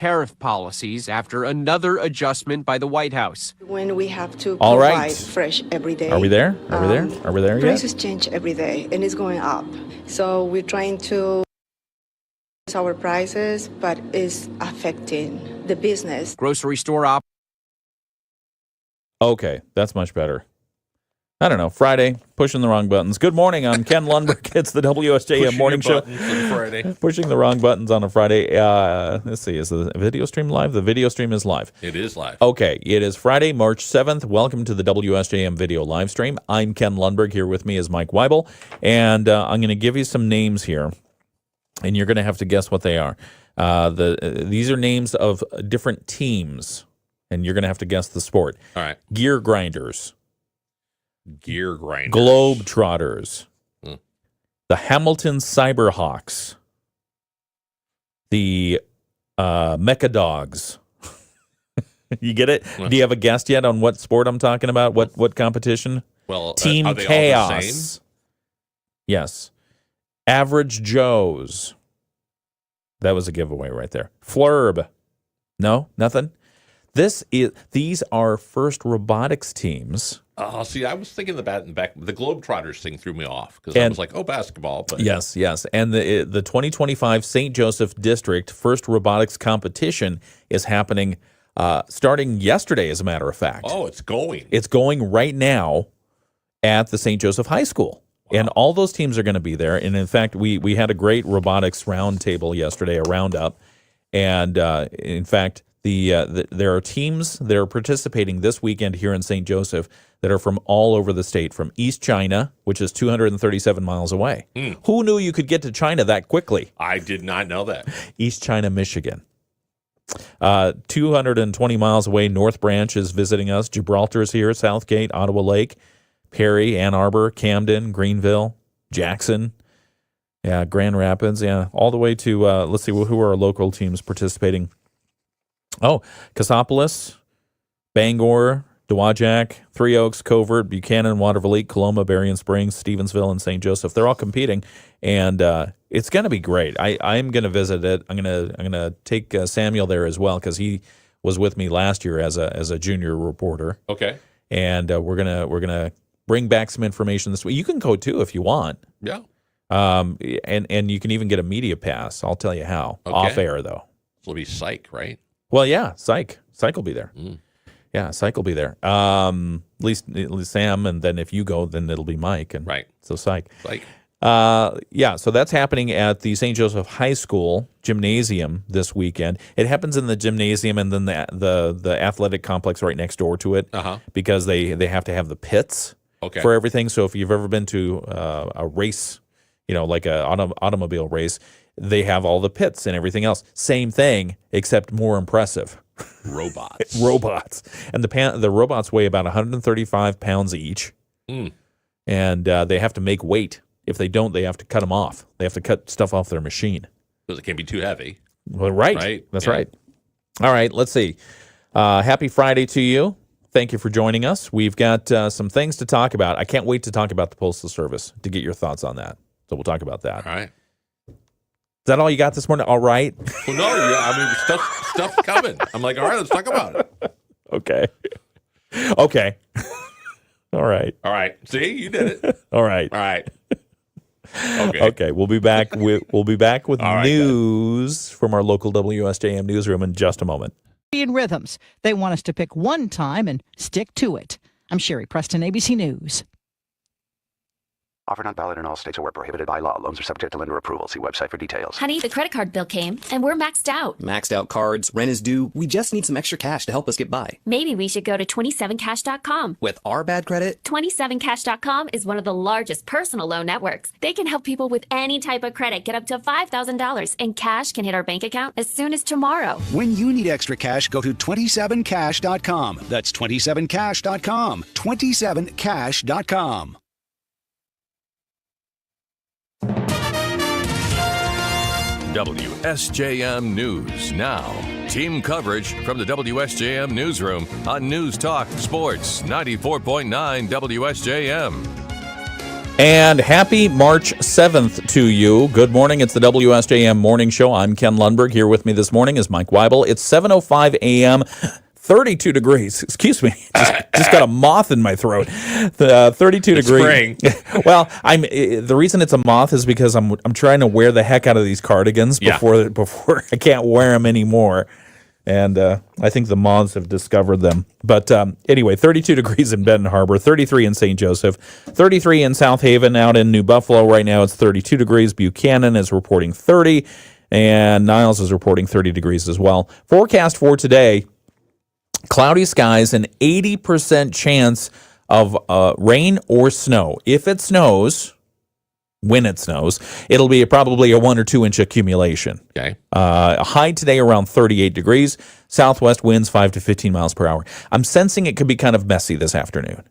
tariff policies after another adjustment by the White House. When we have to All provide right. fresh every day. Are we there? Are we there? Are we there yet? Prices change every day and it's going up. So we're trying to raise our prices, but it's affecting the business. Grocery store Okay, that's much better. I don't know. Friday, pushing the wrong buttons. Good morning. I'm Ken Lundberg. It's the WSJM morning show. Pushing the wrong buttons on a Friday. Let's see. Is the video stream live? The video stream is live. It is live. Okay. It is Friday, March 7th. Welcome to the WSJM video live stream. I'm Ken Lundberg. Here with me is Mike Weibel. And I'm going to give you some names here, and you're going to have to guess what they are. These are names of different teams, and you're going to have to guess the sport. All right. Gear grinders. Gear grinders. Globetrotters. The Hamilton Cyberhawks. The Mecha Dogs. You get it? Do you have a guess yet on what sport I'm talking about? What competition? Well, Team are they Chaos. all the same? Yes. Average Joes. That was a giveaway right there. Flurb. No, nothing. These are first robotics teams. Oh, see, I was thinking about the Globetrotters thing threw me off because I was like, oh, basketball. But Yes. And the 2025 St. Joseph District First Robotics Competition is happening starting yesterday, as a matter of fact. Oh, it's going. It's going right now at the St. Joseph High School. Wow. And all those teams are going to be there. And in fact, we had a great robotics roundtable yesterday, a roundup. And in fact, there are teams that are participating this weekend here in St. Joseph that are from all over the state, from East China, which is 237 miles away. Who knew you could get to China that quickly? I did not know that. East China, Michigan. 220 miles away, North Branch is visiting us. Gibraltar's here, Southgate, Ottawa Lake, Perry, Ann Arbor, Camden, Greenville, Jackson. Yeah, Grand Rapids. Yeah, all the way to, let's see, who are our local teams participating? Oh, Cassopolis, Bangor, Dowagiac, Three Oaks, Covert, Buchanan, Waterville, Coloma, Berrien Springs, Stevensville, and St. Joseph. They're all competing, and it's going to be great. I'm going to visit it. I'm gonna take Samuel there as well because he was with me last year as a junior reporter. Okay. And we're gonna bring back some information this week. You can go too if you want. Yeah. And you can even get a media pass. I'll tell you how. Okay. Off air though. It'll be psych, right? Well, yeah, Psych will be there. Yeah, Psych will be there. At least Sam, and then if you go, then it'll be Mike. And right. So Psych. Psych. Yeah, so that's happening at the St. Joseph High School gymnasium this weekend. It happens in the gymnasium and then the athletic complex right next door to it because they have to have the pits for everything. So if you've ever been to a race, like an automobile race, they have all the pits and everything else. Same thing, except more impressive. Robots. And the robots weigh about 135 pounds each. And they have to make weight. If they don't, they have to cut them off. They have to cut stuff off their machine. Because it can't be too heavy. Well, right. That's right. All right, let's see. Happy Friday to you. Thank you for joining us. We've got some things to talk about. I can't wait to talk about the Postal Service to get your thoughts on that. So we'll talk about that. All right. Is that all you got this morning? All right. Well, no, stuff's coming. I'm like, all right, let's talk about it. Okay. All right. All right. See, you did it. All right. Okay. We'll be back with news from our local WSJM newsroom in just a moment. In rhythms, they want us to pick one time and stick to it. I'm Sherry Preston, ABC News. Offer not valid in all states or where prohibited by law. Loans are subject to lender approval. See website for details. Honey, the credit card bill came, and we're maxed out. Maxed out cards, rent is due. We just need some extra cash to help us get by. Maybe we should go to 27cash.com. With our bad credit? 27cash.com is one of the largest personal loan networks. They can help people with any type of credit get up to $5,000, and cash can hit our bank account as soon as tomorrow. When you need extra cash, go to 27cash.com. That's 27cash.com. 27cash.com. WSJM News Now. Team coverage from the WSJM Newsroom on News Talk Sports 94.9 WSJM. And happy March 7th to you. Good morning. It's the WSJM Morning Show. I'm Ken Lundberg. Here with me this morning is Mike Weibel. It's 7:05 a.m., 32 degrees. Excuse me. Just got a moth in my throat. 32 it's degrees. Spring. Well, the reason it's a moth is because I'm trying to wear the heck out of these cardigans before I can't wear them anymore. And I think the moths have discovered them. But anyway, 32 degrees in Benton Harbor, 33 in St. Joseph, 33 in South Haven. Out in New Buffalo right now, it's 32 degrees. Buchanan is reporting 30, and Niles is reporting 30 degrees as well. Forecast for today, cloudy skies, an 80% chance of rain or snow. If it snows, when it snows, it'll be probably a 1 or 2 inch accumulation. Okay. A high today around 38 degrees. Southwest winds 5 to 15 miles per hour. I'm sensing it could be kind of messy this afternoon.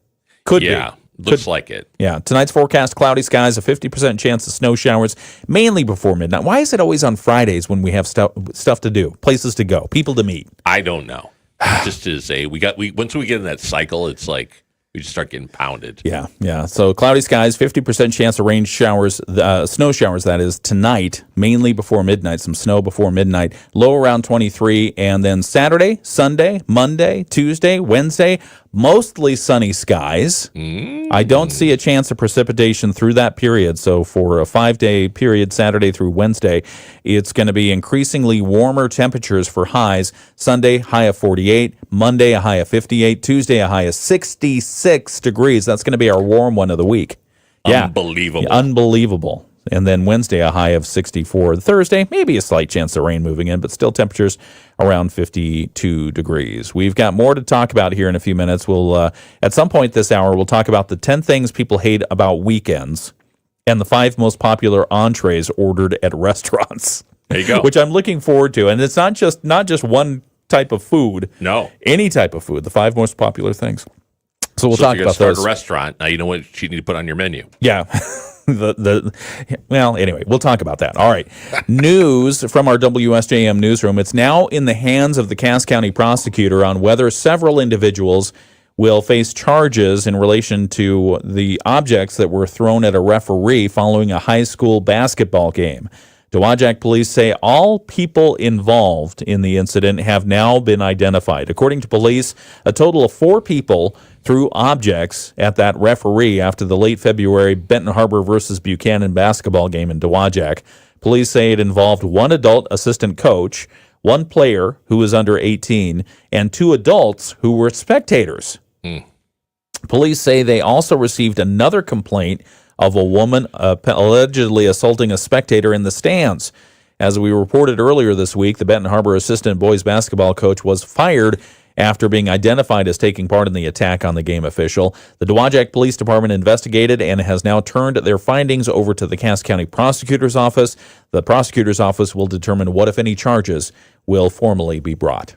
Could be. Yeah, looks like it. Yeah. Tonight's forecast, cloudy skies, a 50% chance of snow showers, mainly before midnight. Why is it always on Fridays when we have stuff to do, places to go, people to meet? I don't know. It just is once we get in that cycle, it's like we just start getting pounded. Yeah. So cloudy skies, 50% chance of rain showers, snow showers, that is, tonight, mainly before midnight, some snow before midnight, low around 23, and then Saturday, Sunday, Monday, Tuesday, Wednesday, mostly sunny skies. I don't see a chance of precipitation through that period. So for a 5-day period, Saturday through Wednesday, it's going to be increasingly warmer temperatures for highs. Sunday, high of 48. Monday, a high of 58. Tuesday, a high of 66 degrees. That's going to be our warm one of the week. Yeah. Unbelievable. And then Wednesday, a high of 64. Thursday, maybe a slight chance of rain moving in, but still temperatures around 52 degrees. We've got more to talk about here in a few minutes. We'll at some point this hour, we'll talk about the 10 things people hate about weekends and the 5 most popular entrees ordered at restaurants. There you go. Which I'm looking forward to. And it's not just one type of food. No. Any type of food. The 5 most popular things. So we'll talk about those. Start a restaurant. Now you know what you need to put on your menu. Yeah. Well, anyway, we'll talk about that. All right. News from our WSJM newsroom. It's now in the hands of the Cass County prosecutor on whether several individuals will face charges in relation to the objects that were thrown at a referee following a high school basketball game. Dowagiac police say all people involved in the incident have now been identified. According to police, a total of 4 people threw objects at that referee after the late February Benton Harbor versus Buchanan basketball game in Dowagiac. Police say it involved 1 adult assistant coach, 1 player who was under 18, and 2 adults who were spectators. Police say they also received another complaint of a woman allegedly assaulting a spectator in the stands. As we reported earlier this week, the Benton Harbor assistant boys basketball coach was fired after being identified as taking part in the attack on the game official. The Dowagiac Police Department investigated and has now turned their findings over to the Cass County Prosecutor's Office. The Prosecutor's Office will determine what, if any, charges will formally be brought.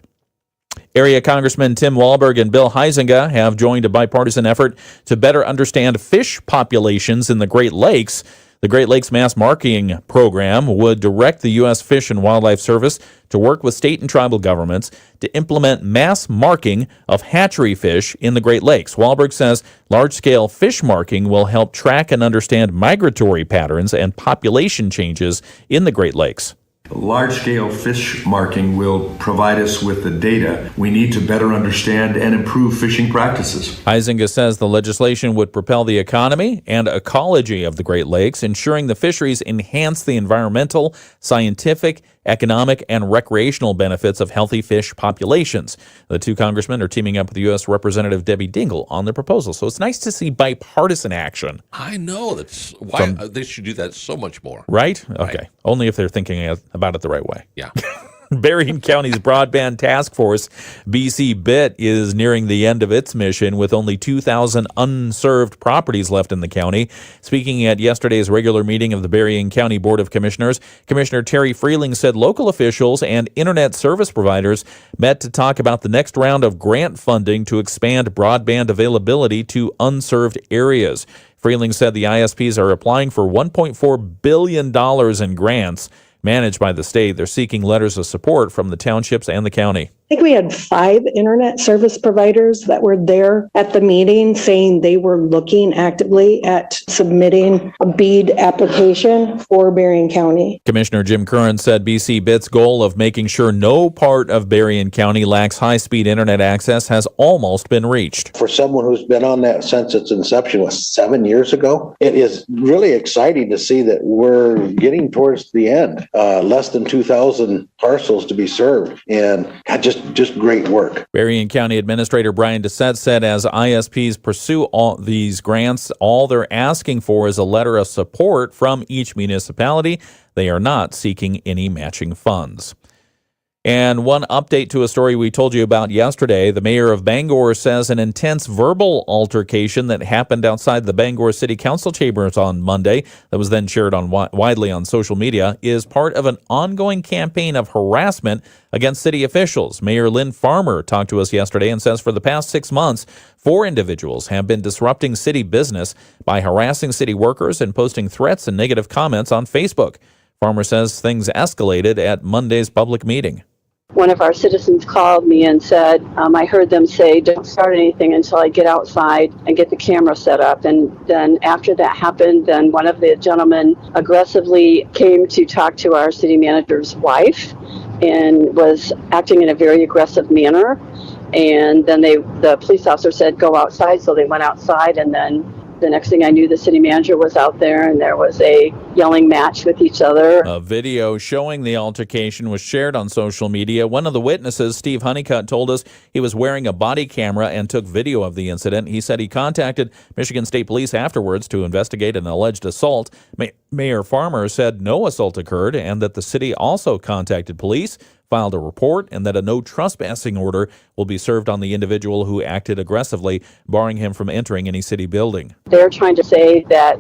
Area Congressman Tim Walberg and Bill Huizenga have joined a bipartisan effort to better understand fish populations in the Great Lakes. The Great Lakes Mass Marking Program would direct the U.S. Fish and Wildlife Service to work with state and tribal governments to implement mass marking of hatchery fish in the Great Lakes. Walberg says large-scale fish marking will help track and understand migratory patterns and population changes in the Great Lakes. Large-scale fish marking will provide us with the data we need to better understand and improve fishing practices. Huizenga says the legislation would propel the economy and ecology of the Great Lakes, ensuring the fisheries enhance the environmental, scientific, economic, and recreational benefits of healthy fish populations. The 2 congressmen are teaming up with U.S. Representative Debbie Dingell on the proposal. So it's nice to see bipartisan action. I know. That's why they should do that so much more. Right? Okay. Right. Only if they're thinking about it the right way. Yeah. Berrien County's Broadband Task Force, BC BIT, is nearing the end of its mission with only 2,000 unserved properties left in the county. Speaking at yesterday's regular meeting of the Berrien County Board of Commissioners, Commissioner Terry Freeling said local officials and internet service providers met to talk about the next round of grant funding to expand broadband availability to unserved areas. Freeling said the ISPs are applying for $1.4 billion in grants managed by the state. They're seeking letters of support from the townships and the county. think we had 5 internet service providers that were there at the meeting saying they were looking actively at submitting a BEAD application for Berrien County. Commissioner Jim Curran said BC Bit's goal of making sure no part of Berrien County lacks high-speed internet access has almost been reached. For someone who's been on that since its inception, was 7 years ago, it is really exciting to see that we're getting towards the end. Less than 2,000 parcels to be served, and just great work. Berrien County Administrator Brian Doucette said as ISPs pursue all these grants, all they're asking for is a letter of support from each municipality. They are not seeking any matching funds. And one update to a story we told you about yesterday. The mayor of Bangor says an intense verbal altercation that happened outside the Bangor City Council chambers on Monday, that was then shared widely on social media, is part of an ongoing campaign of harassment against city officials. Mayor Lynn Farmer talked to us yesterday and says for the past 6 months, 4 individuals have been disrupting city business by harassing city workers and posting threats and negative comments on Facebook. Farmer says things escalated at Monday's public meeting. One of our citizens called me and said, I heard them say, don't start anything until I get outside and get the camera set up. And then after that happened, then one of the gentlemen aggressively came to talk to our city manager's wife and was acting in a very aggressive manner. And then the police officer said, go outside. So they went outside, and then the next thing I knew, the city manager was out there, and there was a yelling match with each other. A video showing the altercation was shared on social media. One of the witnesses, Steve Honeycutt, told us he was wearing a body camera and took video of the incident. He said he contacted Michigan State Police afterwards to investigate an alleged assault. Mayor Farmer said no assault occurred and that the city also contacted police, filed a report, and that a no trespassing order will be served on the individual who acted aggressively, barring him from entering any city building. They're trying to say that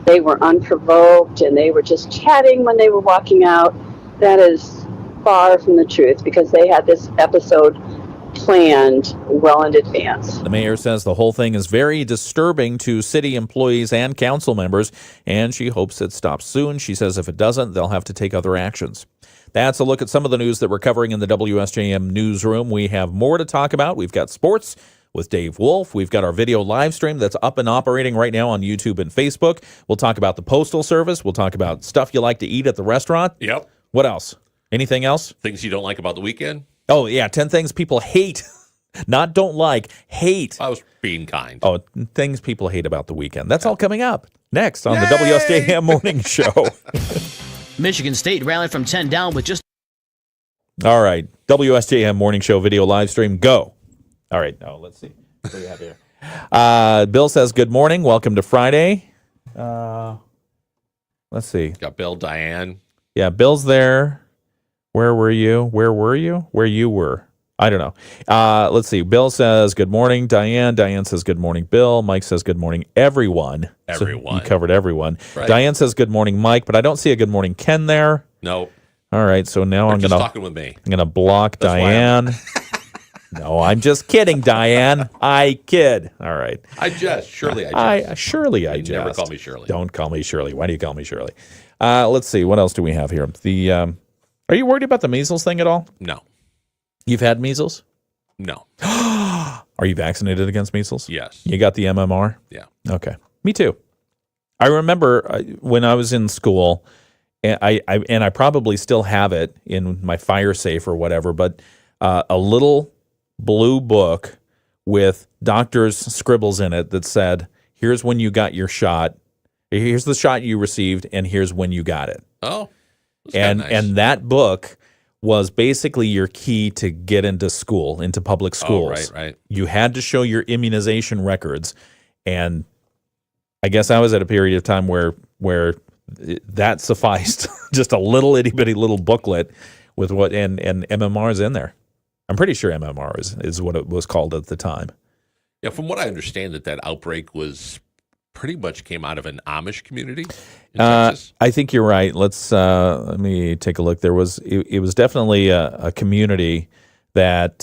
they were unprovoked and they were just chatting when they were walking out. That is far from the truth, because they had this episode planned well in advance. The mayor says the whole thing is very disturbing to city employees and council members, and she hopes it stops soon. She says if it doesn't, they'll have to take other actions. That's a look at some of the news that we're covering in the WSJM newsroom. We have more to talk about. We've got sports with Dave Wolf. We've got our video live stream that's up and operating right now on YouTube and Facebook. We'll talk about the Postal Service. We'll talk about stuff you like to eat at the restaurant. Yep. What else? Anything else? Things you don't like about the weekend? Oh, yeah. 10 things people hate. Not don't like, hate. I was being kind. Oh, things people hate about the weekend. That's all coming up next on the WSJM Morning Show. Michigan State rallied from 10 down with just... All right. WSJM Morning Show video live stream. Go. All right. Now, let's see. What do we have here? Bill says, good morning. Welcome to Friday. Let's see. Got Bill, Diane. Yeah, Bill's there. Where were you? Where were you? Where you were. I don't know. Let's see. Bill says, good morning, Diane. Diane says, good morning, Bill. Mike says, good morning, everyone. Everyone. So you covered everyone. Right. Diane says, good morning, Mike, but I don't see a good morning, Ken there. No. All right, so now I'm talking with me. I'm gonna block Diane. No, I'm just kidding, Diane. I kid. All right. Surely I jest. Never call me Shirley. Don't call me Shirley. Why do you call me Shirley? Let's see. What else do we have here? Are you worried about the measles thing at all? No. You've had measles? No. Are you vaccinated against measles? Yes. You got the MMR? Yeah. Okay. Me too. I remember when I was in school, and I probably still have it in my fire safe or whatever, but a little blue book with doctor's scribbles in it that said, here's when you got your shot, here's the shot you received, and here's when you got it. Oh. And nice. And that book was basically your key to get into school, into public schools. Oh, right. You had to show your immunization records, and I guess I was at a period of time where that sufficed. Just a little itty bitty little booklet with what and MMR is in there. I'm pretty sure MMR is what it was called at the time. Yeah, from what I understand, that outbreak was pretty much came out of an Amish community in Texas. I think you're right. Let me take a look. It was definitely a community that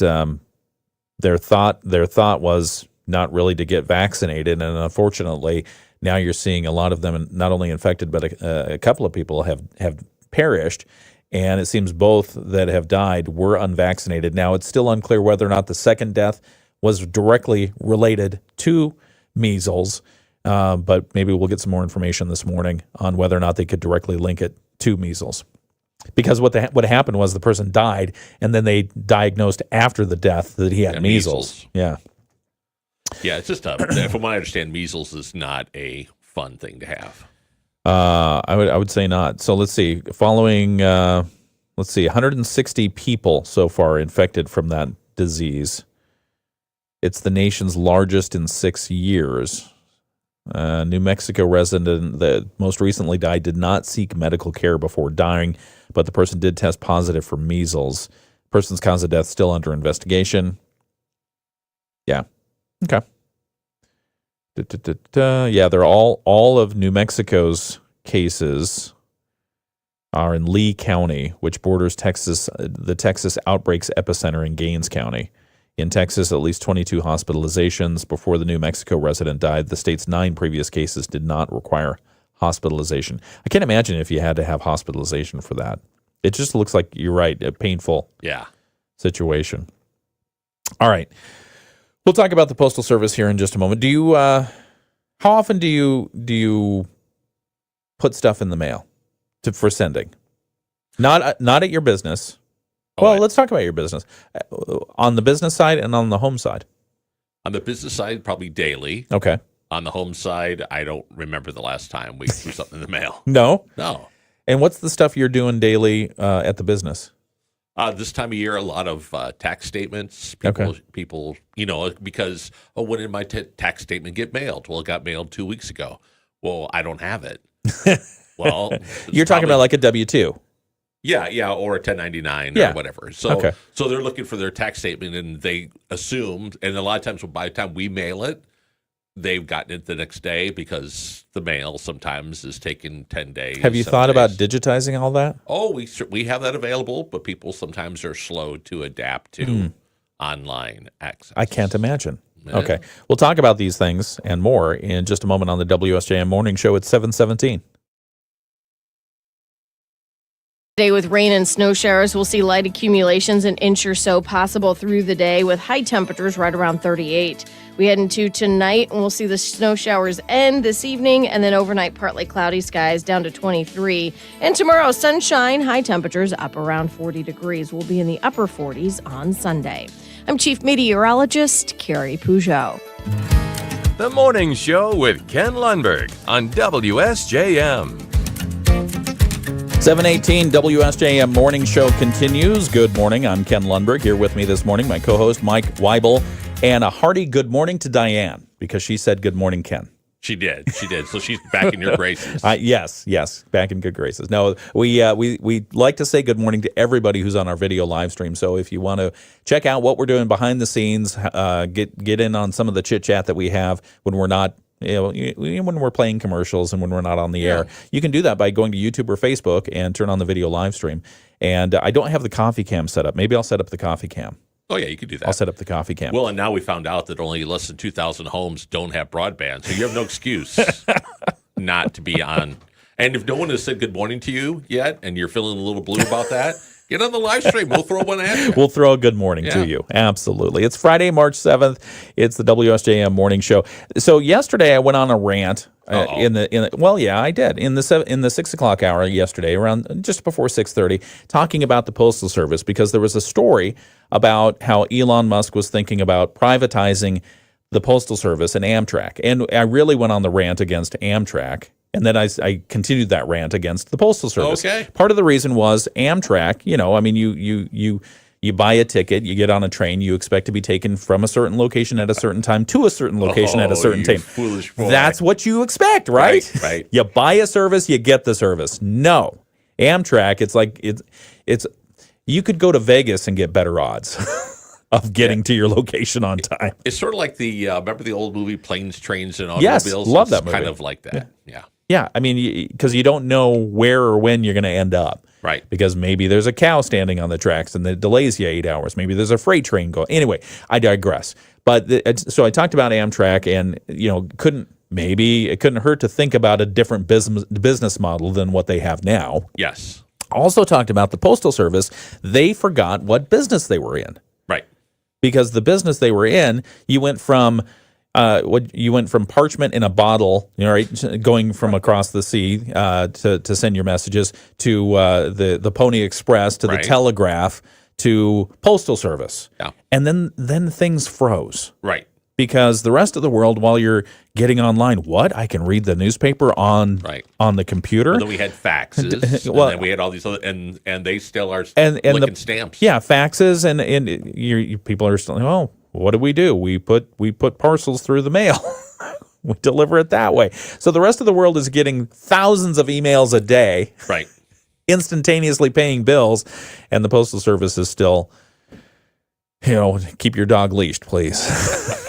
their thought was not really to get vaccinated, and unfortunately, now you're seeing a lot of them not only infected, but a couple of people have perished. and it seems both that have died were unvaccinated. Now, it's still unclear whether or not the second death was directly related to measles, but maybe we'll get some more information this morning on whether or not they could directly link it to measles. Because what happened was the person died, and then they diagnosed after the death that he had measles. Yeah. Yeah, it's just from what I understand, measles is not a fun thing to have. I would say not. So let's see. Following, 160 people so far infected from that disease. It's the nation's largest in 6 years. New Mexico resident that most recently died did not seek medical care before dying, but the person did test positive for measles. Person's cause of death still under investigation. Yeah. Okay. Yeah, they're all of New Mexico's cases are in Lee County, which borders the Texas outbreaks epicenter in Gaines County. In Texas, at least 22 hospitalizations before the New Mexico resident died. The state's 9 previous cases did not require hospitalization. I can't imagine if you had to have hospitalization for that. It just looks like, you're right, a painful situation. All right. We'll talk about the Postal Service here in just a moment. Do you, how often do you put stuff in the mail for sending? Not at your business. Well, let's talk about your business. On the business side and on the home side. On the business side, probably daily. Okay. On the home side, I don't remember the last time we threw something in the mail. No? No. And what's the stuff you're doing daily at the business? This time of year, a lot of tax statements. People, because, when did my tax statement get mailed? Well, it got mailed 2 weeks ago. Well, I don't have it. Well, you're talking about like a W-2. Yeah, or a 1099 or whatever. So, so they're looking for their tax statement, and they assumed, and a lot of times by the time we mail it, they've gotten it the next day because the mail sometimes is taking 10 days. Have you thought about digitizing all that? Oh, we have that available, but people sometimes are slow to adapt to online access. I can't imagine. Yeah. Okay. We'll talk about these things and more in just a moment on the WSJM Morning Show at 7:17. Today with rain and snow showers, we'll see light accumulations an inch or so possible through the day with high temperatures right around 38. We head into tonight and we'll see the snow showers end this evening and then overnight partly cloudy skies down to 23. And tomorrow, sunshine, high temperatures up around 40 degrees. We'll be in the upper 40s on Sunday. I'm Chief Meteorologist Carrie Peugeot. The Morning Show with Ken Lundberg on WSJM. 7:18 WSJM Morning Show continues. Good morning. I'm Ken Lundberg. Here with me this morning, my co-host Mike Weibel, and a hearty good morning to Diane because she said good morning, Ken. She did. So she's back in your graces. Yes, back in good graces. No, we like to say good morning to everybody who's on our video live stream. So if you want to check out what we're doing behind the scenes, get in on some of the chit chat that we have when we're not. When we're playing commercials and when we're not on the air, you can do that by going to YouTube or Facebook and turn on the video live stream. And I don't have the coffee cam set up. Maybe I'll set up the coffee cam. Oh, yeah, you could do that. I'll set up the coffee cam. Well, and now we found out that only less than 2,000 homes don't have broadband, so you have no excuse not to be on. And if no one has said good morning to you yet and you're feeling a little blue about that, get on the live stream. We'll throw one at you. We'll throw a good morning to you. Absolutely. It's Friday, March 7th. It's the WSJM Morning Show. So yesterday I went on a rant I did in the 6 o'clock hour yesterday, around just before 6:30, talking about the Postal Service because there was a story about how Elon Musk was thinking about privatizing the Postal Service and Amtrak, and I really went on the rant against Amtrak. And then I continued that rant against the Postal Service. Okay. Part of the reason was Amtrak, you buy a ticket, you get on a train, you expect to be taken from a certain location at a certain time to a certain location at a certain time. Foolish boy. That's what you expect, right? Right. You buy a service, you get the service. No. Amtrak, it's like it's you could go to Vegas and get better odds of getting to your location on time. It's sort of like the remember the old movie Planes, Trains, and Automobiles? Yes, love that movie. Kind of like that. Yeah. Yeah, I mean, because you don't know where or when you're going to end up. Right. Because maybe there's a cow standing on the tracks and it delays you 8 hours. Maybe there's a freight train going. Anyway, I digress. But so I talked about Amtrak and, it couldn't hurt to think about a different business model than what they have now. Yes. also talked about the Postal Service. They forgot what business they were in. Right. Because the business they were in, you went from parchment in a bottle, right, going from across the sea to send your messages, to the Pony Express, to the telegraph, to Postal Service. Yeah. And then things froze. Right. Because the rest of the world, while you're getting online, I can read the newspaper on the computer. And then we had faxes. Well, and then we had all these other, and they still are and licking stamps. Yeah, faxes, and you people are still, oh, what do? We put parcels through the mail. We deliver it that way. So the rest of the world is getting thousands of emails a day. Right. Instantaneously paying bills, and the Postal Service is still, keep your dog leashed, please.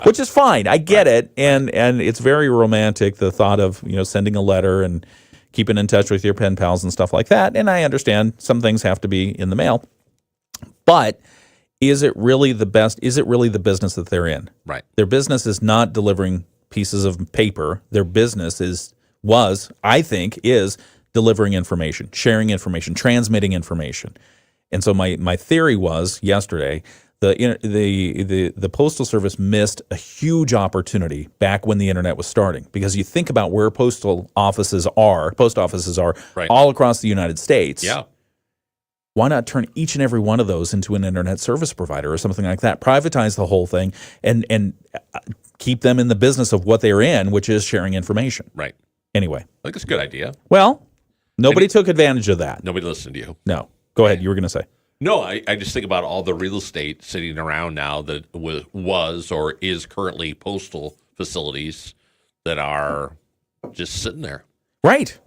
Which is fine. I get it. And it's very romantic, the thought of, sending a letter and keeping in touch with your pen pals and stuff like that. And I understand some things have to be in the mail. But is it really the best? Is it really the business that they're in? Right. Their business is not delivering pieces of paper. Their business is delivering information, sharing information, transmitting information. And so my theory was yesterday, the Postal Service missed a huge opportunity back when the internet was starting, because you think about where post offices are all across the United States. Yeah. Why not turn each and every one of those into an internet service provider or something like that? Privatize the whole thing and keep them in the business of what they're in, which is sharing information. Right. Anyway. I think it's a good idea. Well, nobody took advantage of that. Nobody listened to you. No. Go ahead. You were going to say. No, I just think about all the real estate sitting around now that was or is currently postal facilities that are just sitting there. Right.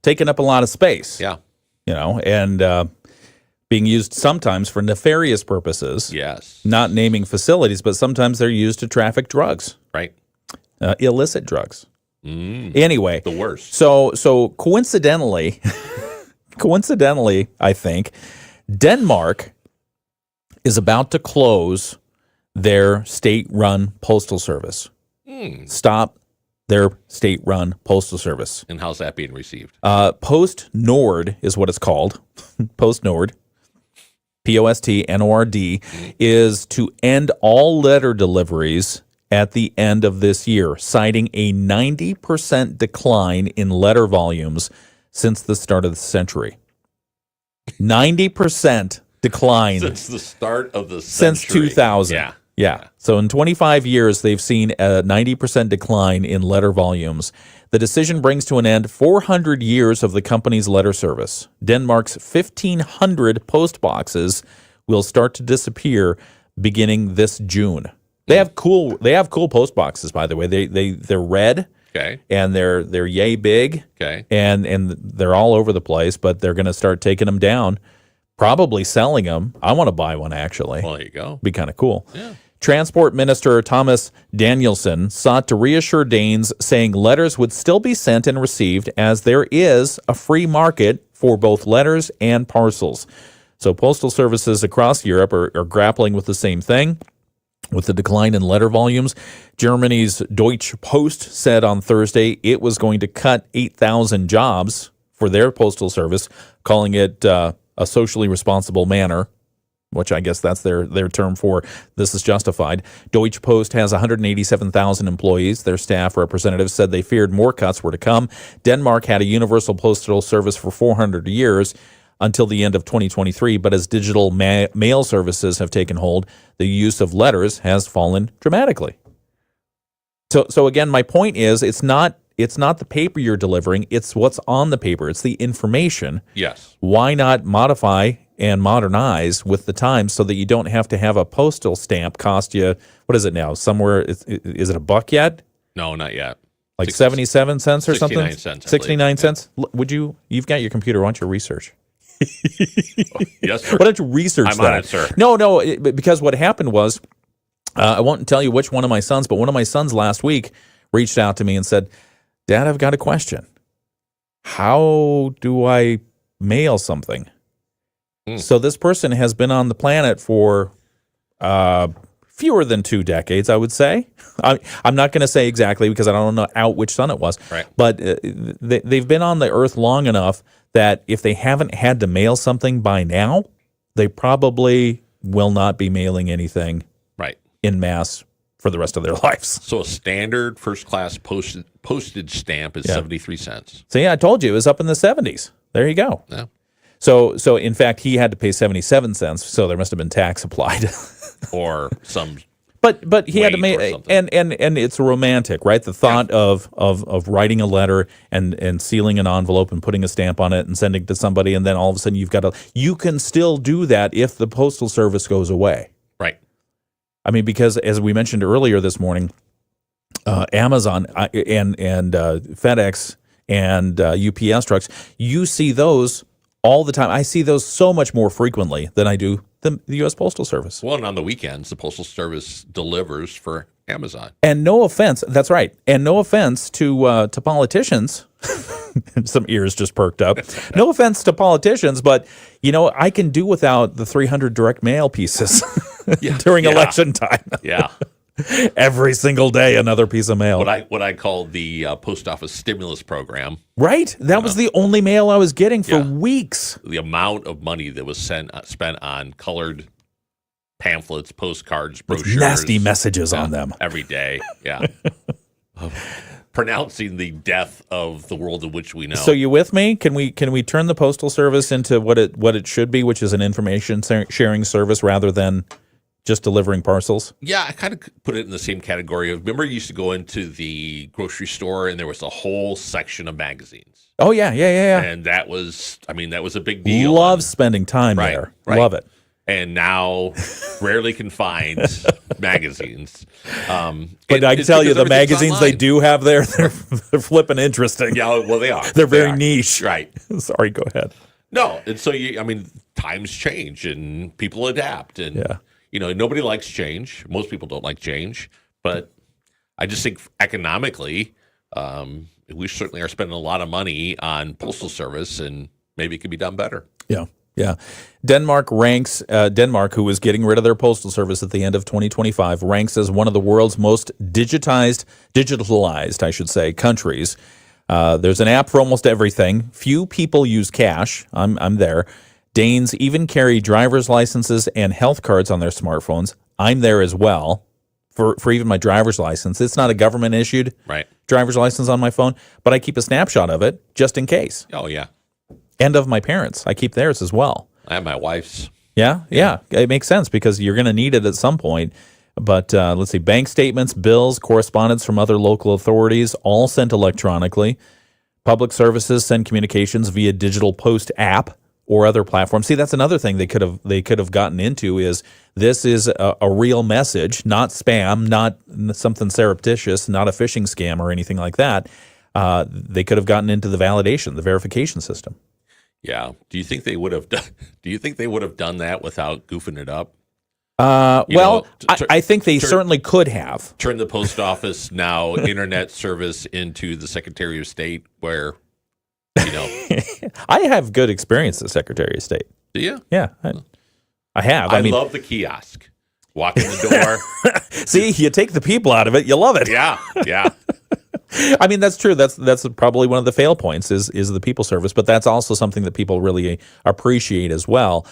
Taking up a lot of space. Yeah. And being used sometimes for nefarious purposes. Yes. Not naming facilities, but sometimes they're used to traffic drugs. Right. Illicit drugs. Anyway. The worst. So coincidentally, I think, Denmark is about to close their state-run postal service. Stop their state-run postal service. And how's that being received? Post Nord is what it's called. Post Nord, POSTNORD, is to end all letter deliveries at the end of this year, citing a 90% decline in letter volumes since the start of the century. 90% decline since the start of the century. Since 2000. Yeah. So in 25 years, they've seen a 90% decline in letter volumes. The decision brings to an end 400 years of the company's letter service. Denmark's 1,500 post boxes will start to disappear beginning this June. They have cool post boxes, by the way. They're red. Okay. And they're yay big. Okay. And they're all over the place, but they're going to start taking them down, probably selling them. I want to buy one, actually. Well, there you go. Be kind of cool. Yeah. Transport Minister Thomas Danielson sought to reassure Danes, saying letters would still be sent and received as there is a free market for both letters and parcels. So postal services across Europe are grappling with the same thing. With the decline in letter volumes, Germany's Deutsche Post said on Thursday it was going to cut 8,000 jobs for their postal service, calling it a socially responsible manner, which I guess that's their term for this is justified. Deutsche Post has 187,000 employees. Their staff representatives said they feared more cuts were to come. Denmark had a universal postal service for 400 years. Until the end of 2023, but as digital mail services have taken hold, the use of letters has fallen dramatically. So again, my point is, it's not the paper you're delivering, it's what's on the paper, it's the information. Yes. Why not modify and modernize with the times so that you don't have to have a postal stamp cost you, what is it now? Somewhere, is it $1 yet? No, not yet. Like 77 cents or 69 something? cents. 69 cents. Would you've got your computer, why don't you research? Yes, sir. Why don't you research that? I'm on it, sir. No, because what happened was, I won't tell you which one of my sons, but one of my sons last week reached out to me and said, Dad, I've got a question. How do I mail something? So this person has been on the planet for fewer than 2 decades, I would say. I'm not going to say exactly because I don't know out which sun it was. Right. But they've been on the earth long enough that if they haven't had to mail something by now, they probably will not be mailing anything in mass for the rest of their lives. So a standard first-class postage stamp is 73 cents. So, yeah, I told you it was up in the 70s. There you go. Yeah. So in fact, he had to pay 77 cents, so there must have been tax applied. Or some But he had to make, and it's romantic, right? The thought of writing a letter and sealing an envelope and putting a stamp on it and sending it to somebody, and then all of a sudden you can still do that if the Postal Service goes away. Right. I mean, because as we mentioned earlier this morning, Amazon and FedEx and UPS trucks, you see those all the time. I see those so much more frequently than I do the U.S. Postal Service. Well, and on the weekends, the Postal Service delivers for Amazon. And no offense, that's right. And no offense to politicians. Some ears just perked up. No offense to politicians, but I can do without the 300 direct mail pieces during election time. Yeah. Every single day, another piece of mail. What I call the post office stimulus program. Right. That was the only mail I was getting for weeks. The amount of money that was spent on colored pamphlets, postcards, brochures. With nasty messages on them. Every day. Yeah. Pronouncing the death of the world in which we know. So you with me? Can we turn the Postal Service into what it should be, which is an information sharing service rather than just delivering parcels? Yeah, I kind of put it in the same category of, remember you used to go into the grocery store and there was a whole section of magazines. Oh, yeah. And that was a big deal. Love spending time there. Right. Love it. And now rarely can find magazines. But I can tell you the magazines they do have there, they're flipping interesting. Yeah, well, they are. They're very niche. Right. Sorry, go ahead. No, and so, times change and people adapt. And, nobody likes change. Most people don't like change. But I just think economically, we certainly are spending a lot of money on Postal Service, and maybe it could be done better. Yeah. Denmark, who was getting rid of their postal service at the end of 2025, ranks as one of the world's most digitalized, countries. There's an app for almost everything. Few people use cash. I'm there. Danes even carry driver's licenses and health cards on their smartphones. I'm there as well for even my driver's license. It's not a government-issued driver's license on my phone, but I keep a snapshot of it just in case. Oh, yeah. And of my parents. I keep theirs as well. I have my wife's. Yeah. It makes sense because you're going to need it at some point. But let's see, bank statements, bills, correspondence from other local authorities, all sent electronically. Public services send communications via digital post app or other platforms. See, that's another thing they could have gotten into is this is a real message, not spam, not something surreptitious, not a phishing scam or anything like that. They could have gotten into the validation, the verification system. Yeah. Do you think they would have done that without goofing it up? I think they certainly could have. Turn the post office now internet service into the Secretary of State where, I have good experience as Secretary of State. Do you? Yeah, I have. I love the kiosk. Walk in the door. See, you take the people out of it, you love it. Yeah. I mean, that's true. That's probably one of the fail points is the people service, but that's also something that people really appreciate as well.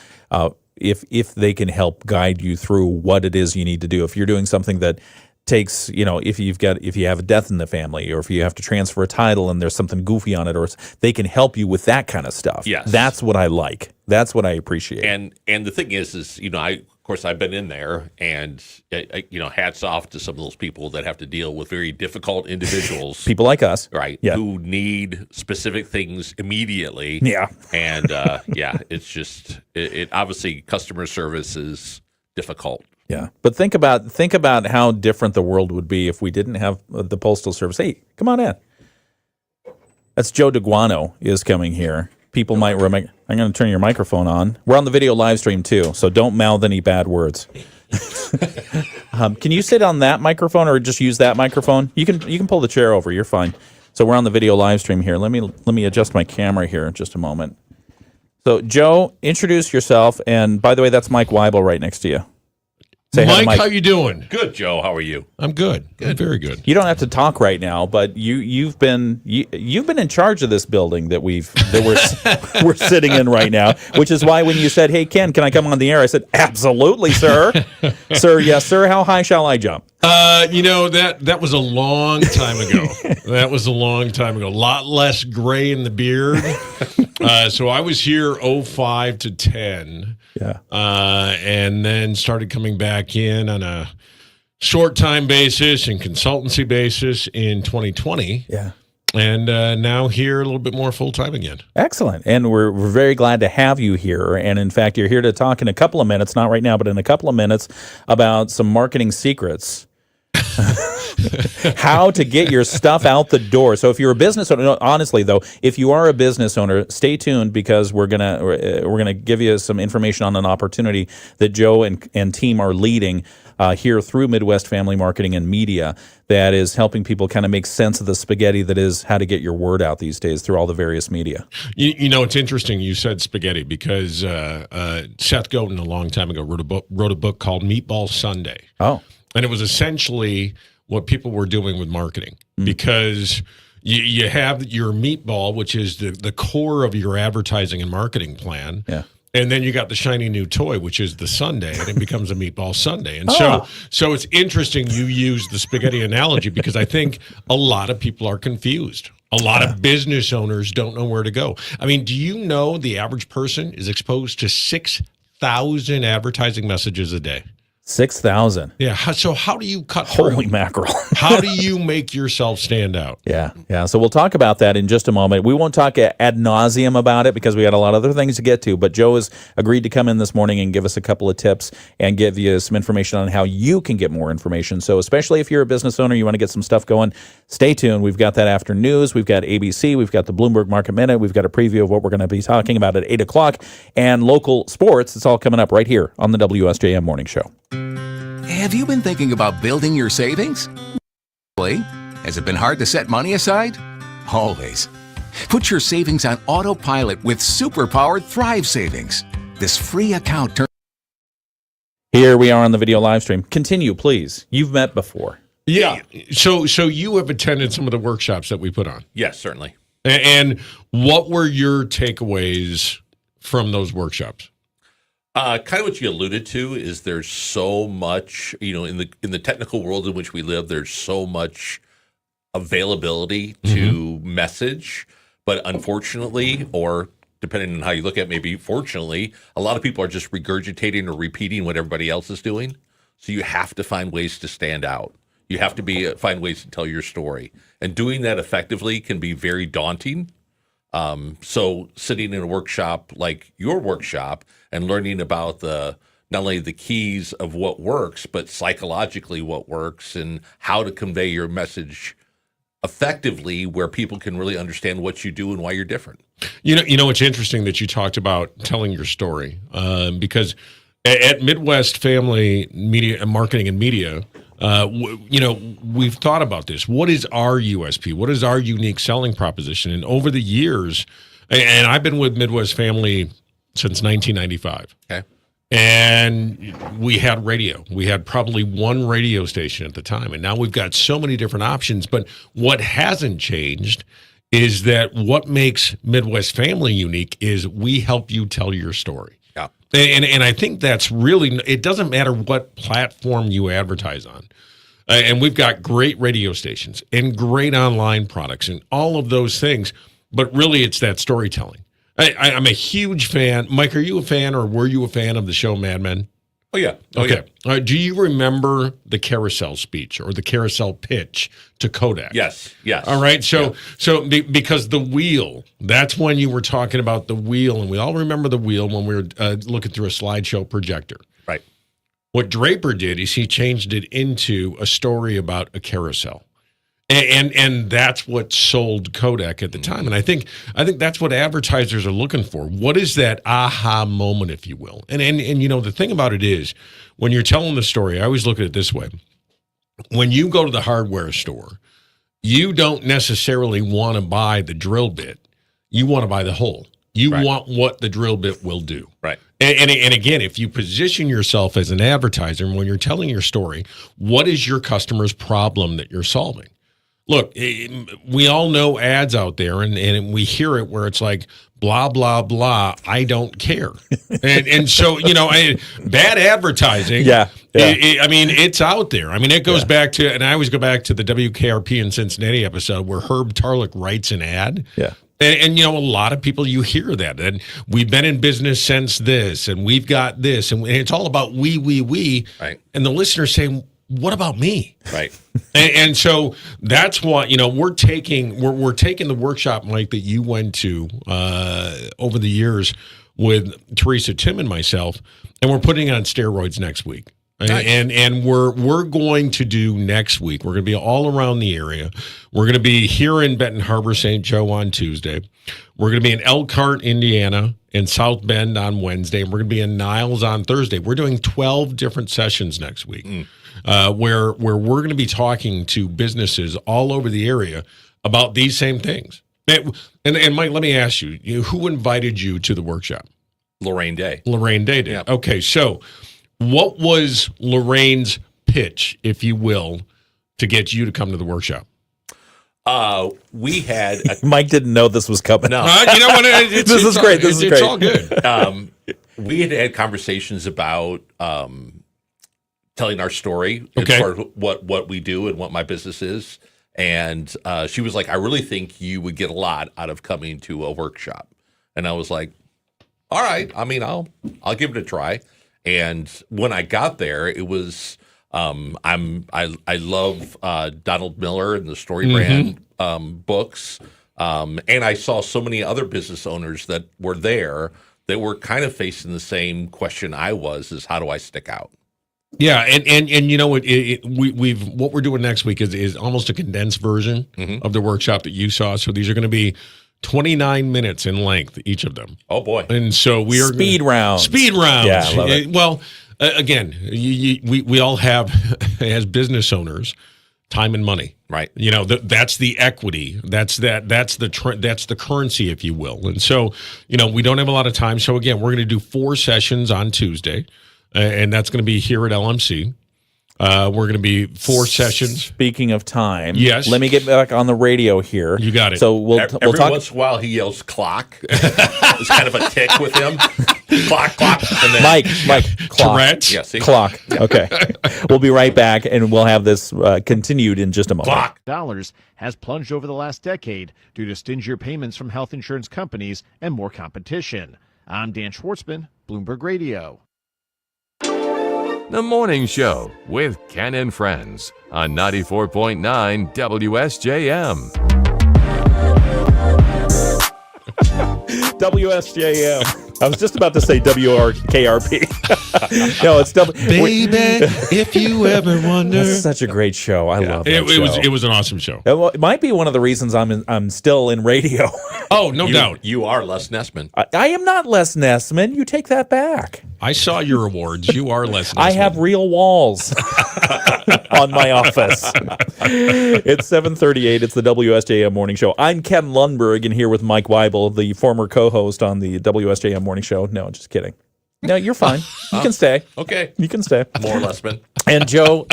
If they can help guide you through what it is you need to do. If you're doing something that takes, if you have a death in the family, or if you have to transfer a title and there's something goofy on it, or they can help you with that kind of stuff. Yes. That's what I like. That's what I appreciate. And the thing is of course, I've been in there, and hats off to some of those people that have to deal with very difficult individuals, people like us, right? Yeah. Who need specific things immediately. Yeah, and it's just it obviously customer service is difficult. Yeah, but think about how different the world would be if we didn't have the Postal Service. Hey, come on in. That's Joe DeGuano is coming here. People might remember. I'm going to turn your microphone on. We're on the video live stream too, so don't mouth any bad words. Can you sit on that microphone or just use that microphone? You can pull the chair over. You're fine. So we're on the video live stream here. Let me adjust my camera here in just a moment. So Joe, introduce yourself. And by the way, that's Mike Weibel right next to you. Say hi to Mike, how you doing? Good, Joe. How are you? I'm good. I'm very good. You don't have to talk right now, but you've been in charge of this building that we're sitting in right now, which is why when you said, "Hey Ken, can I come on the air?" I said, "Absolutely, sir." Sir, yes, sir. How high shall I jump? That was a long time ago. That was a long time ago. A lot less gray in the beard. So I was here 05 to 10. Yeah. And then started coming back in on a short-time basis and consultancy basis in 2020. Yeah. And now here a little bit more full-time again. Excellent. And we're very glad to have you here. And in fact, you're here to talk in a couple of minutes, not right now, but in a couple of minutes, about some marketing secrets. How to get your stuff out the door. So if you're a business owner, no, honestly though, if you are a business owner, stay tuned because we're gonna give you some information on an opportunity that Joe and team are leading here through Midwest Family Marketing and Media that is helping people kind of make sense of the spaghetti that is how to get your word out these days through all the various media. You know, it's interesting you said spaghetti because Seth Godin a long time ago wrote a book called Meatball Sunday. Oh. And it was essentially what people were doing with marketing because you have your meatball, which is the core of your advertising and marketing plan. Yeah. And then you got the shiny new toy, which is the sundae, and it becomes a meatball sundae. And so it's interesting you use the spaghetti analogy because I think a lot of people are confused. A lot of business owners don't know where to go. I mean, do you know the average person is exposed to 6,000 advertising messages a day? 6,000. Yeah. So how do you cut through? Holy mackerel. How do you make yourself stand out? Yeah. So we'll talk about that in just a moment. We won't talk ad nauseum about it because we got a lot of other things to get to. But Joe has agreed to come in this morning and give us a couple of tips and give you some information on how you can get more information. So especially if you're a business owner, you want to get some stuff going, stay tuned. We've got that after news. We've got ABC. We've got the Bloomberg Market Minute. We've got a preview of what we're going to be talking about at 8 o'clock. And local sports. It's all coming up right here on the WSJM Morning Show. Have you been thinking about building your savings? Has it been hard to set money aside? Always. Put your savings on autopilot with super-powered Thrive Savings. This free account turns... Here we are on the video live stream. Continue, please. You've met before. Yeah. So you have attended some of the workshops that we put on. Yes, certainly. And what were your takeaways from those workshops? Kind of what you alluded to is there's so much, in the technical world in which we live, there's so much availability to message, but unfortunately, or depending on how you look at it, maybe fortunately, a lot of people are just regurgitating or repeating what everybody else is doing. So you have to find ways to stand out. You have to find ways to tell your story. And doing that effectively can be very daunting. So sitting in a workshop like your workshop and learning about not only the keys of what works, but psychologically what works and how to convey your message effectively where people can really understand what you do and why you're different. You know, it's interesting that you talked about telling your story because at Midwest Family Media Marketing and Media, we've thought about this. What is our USP? What is our unique selling proposition? And over the years, and I've been with Midwest Family since 1995. Okay. And we had radio. We had probably one radio station at the time. And now we've got so many different options. But what hasn't changed is that what makes Midwest Family unique is we help you tell your story. Yeah. And I think that's really, it doesn't matter what platform you advertise on. And we've got great radio stations and great online products and all of those things. But really, it's that storytelling. I'm a huge fan. Mike, are you a fan or were you a fan of the show Mad Men? Oh, yeah. Okay. Do you remember the carousel speech or the carousel pitch to Kodak? Yes. All right. So because the wheel, that's when you were talking about the wheel, and we all remember the wheel when we were looking through a slideshow projector. Right. What Draper did is he changed it into a story about a carousel. And that's what sold Kodak at the time. And I think that's what advertisers are looking for. What is that aha moment, if you will? And the thing about it is, when you're telling the story, I always look at it this way. When you go to the hardware store, you don't necessarily want to buy the drill bit. You want to buy the hole. You want what the drill bit will do. Right. And again, if you position yourself as an advertiser, and when you're telling your story, what is your customer's problem that you're solving? Look, we all know ads out there, and we hear it where it's like, blah, blah, blah, I don't care. and so, bad advertising, I mean, it's out there. I mean, it goes back to, and I always go back to the WKRP in Cincinnati episode where Herb Tarlick writes an ad. Yeah. And a lot of people, you hear that. And we've been in business since this, and we've got this. And it's all about we. Right. And the listener's saying, what about me? Right. And so that's what, we're taking the workshop, Mike, that you went to over the years with Teresa, Tim, and myself, and we're putting it on steroids next week. Nice. And we're going to do next week. We're going to be all around the area. We're going to be here in Benton Harbor, St. Joe on Tuesday. We're going to be in Elkhart, Indiana, and South Bend on Wednesday. And we're going to be in Niles on Thursday. We're doing 12 different sessions next week, where we're going to be talking to businesses all over the area about these same things. And Mike, let me ask you, who invited you to the workshop? Lorraine Day. Lorraine Day did. Yep. Okay, so what was Lorraine's pitch, if you will, to get you to come to the workshop? We had Mike didn't know this was coming. No, you know what? This is great. This is great. It's all good. We had conversations about telling our story Okay. as far as what we do and what my business is. And she was like, I really think you would get a lot out of coming to a workshop. And I was like, all right. I mean, I'll give it a try. And when I got there, it was I love Donald Miller and the Story Brand books, and I saw so many other business owners that were there that were kind of facing the same question I was: is how do I stick out? Yeah, and you know what? What we're doing next week is almost a condensed version of the workshop that you saw. So these are going to be 29 minutes in length, each of them. Oh boy! And so we are speed rounds. Speed rounds. Yeah, I love it. Well, again, we all have as business owners time and money, right? That's the equity. That's the currency, if you will. And so we don't have a lot of time. So again, we're going to do 4 sessions on Tuesday, and that's going to be here at LMC. We're going to be 4 sessions. Speaking of time, yes. Let me get back on the radio here. You got it. So we'll every talk. once in a while he yells "clock." It's kind of a tick with him. Clock, and then Mike, clock. Tourette's? Yeah, see? Clock. Okay. We'll be right back, and we'll have this continued in just a moment. Clock. Dollars has plunged over the last decade due to stingier payments from health insurance companies and more competition. I'm Dan Schwartzman, Bloomberg Radio. The Morning Show with Ken and Friends on 94.9 WSJM. WSJM. I was just about to say WRKRP. No, it's Baby, if you ever wonder. That's such a great show. I love that show. It was an awesome show. It might be one of the reasons I'm still in radio. Oh, no doubt. You are Les Nessman. I am not Les Nessman. You take that back. I saw your awards. You are Les Nessman. I have real walls on my office. It's 7:38. It's the WSJM Morning Show. I'm Ken Lundberg, and here with Mike Weibel, the former co-host on the WSJM Morning Show. No, just kidding. No, you're fine. You can stay. Okay. You can stay. More Lesman. And Joe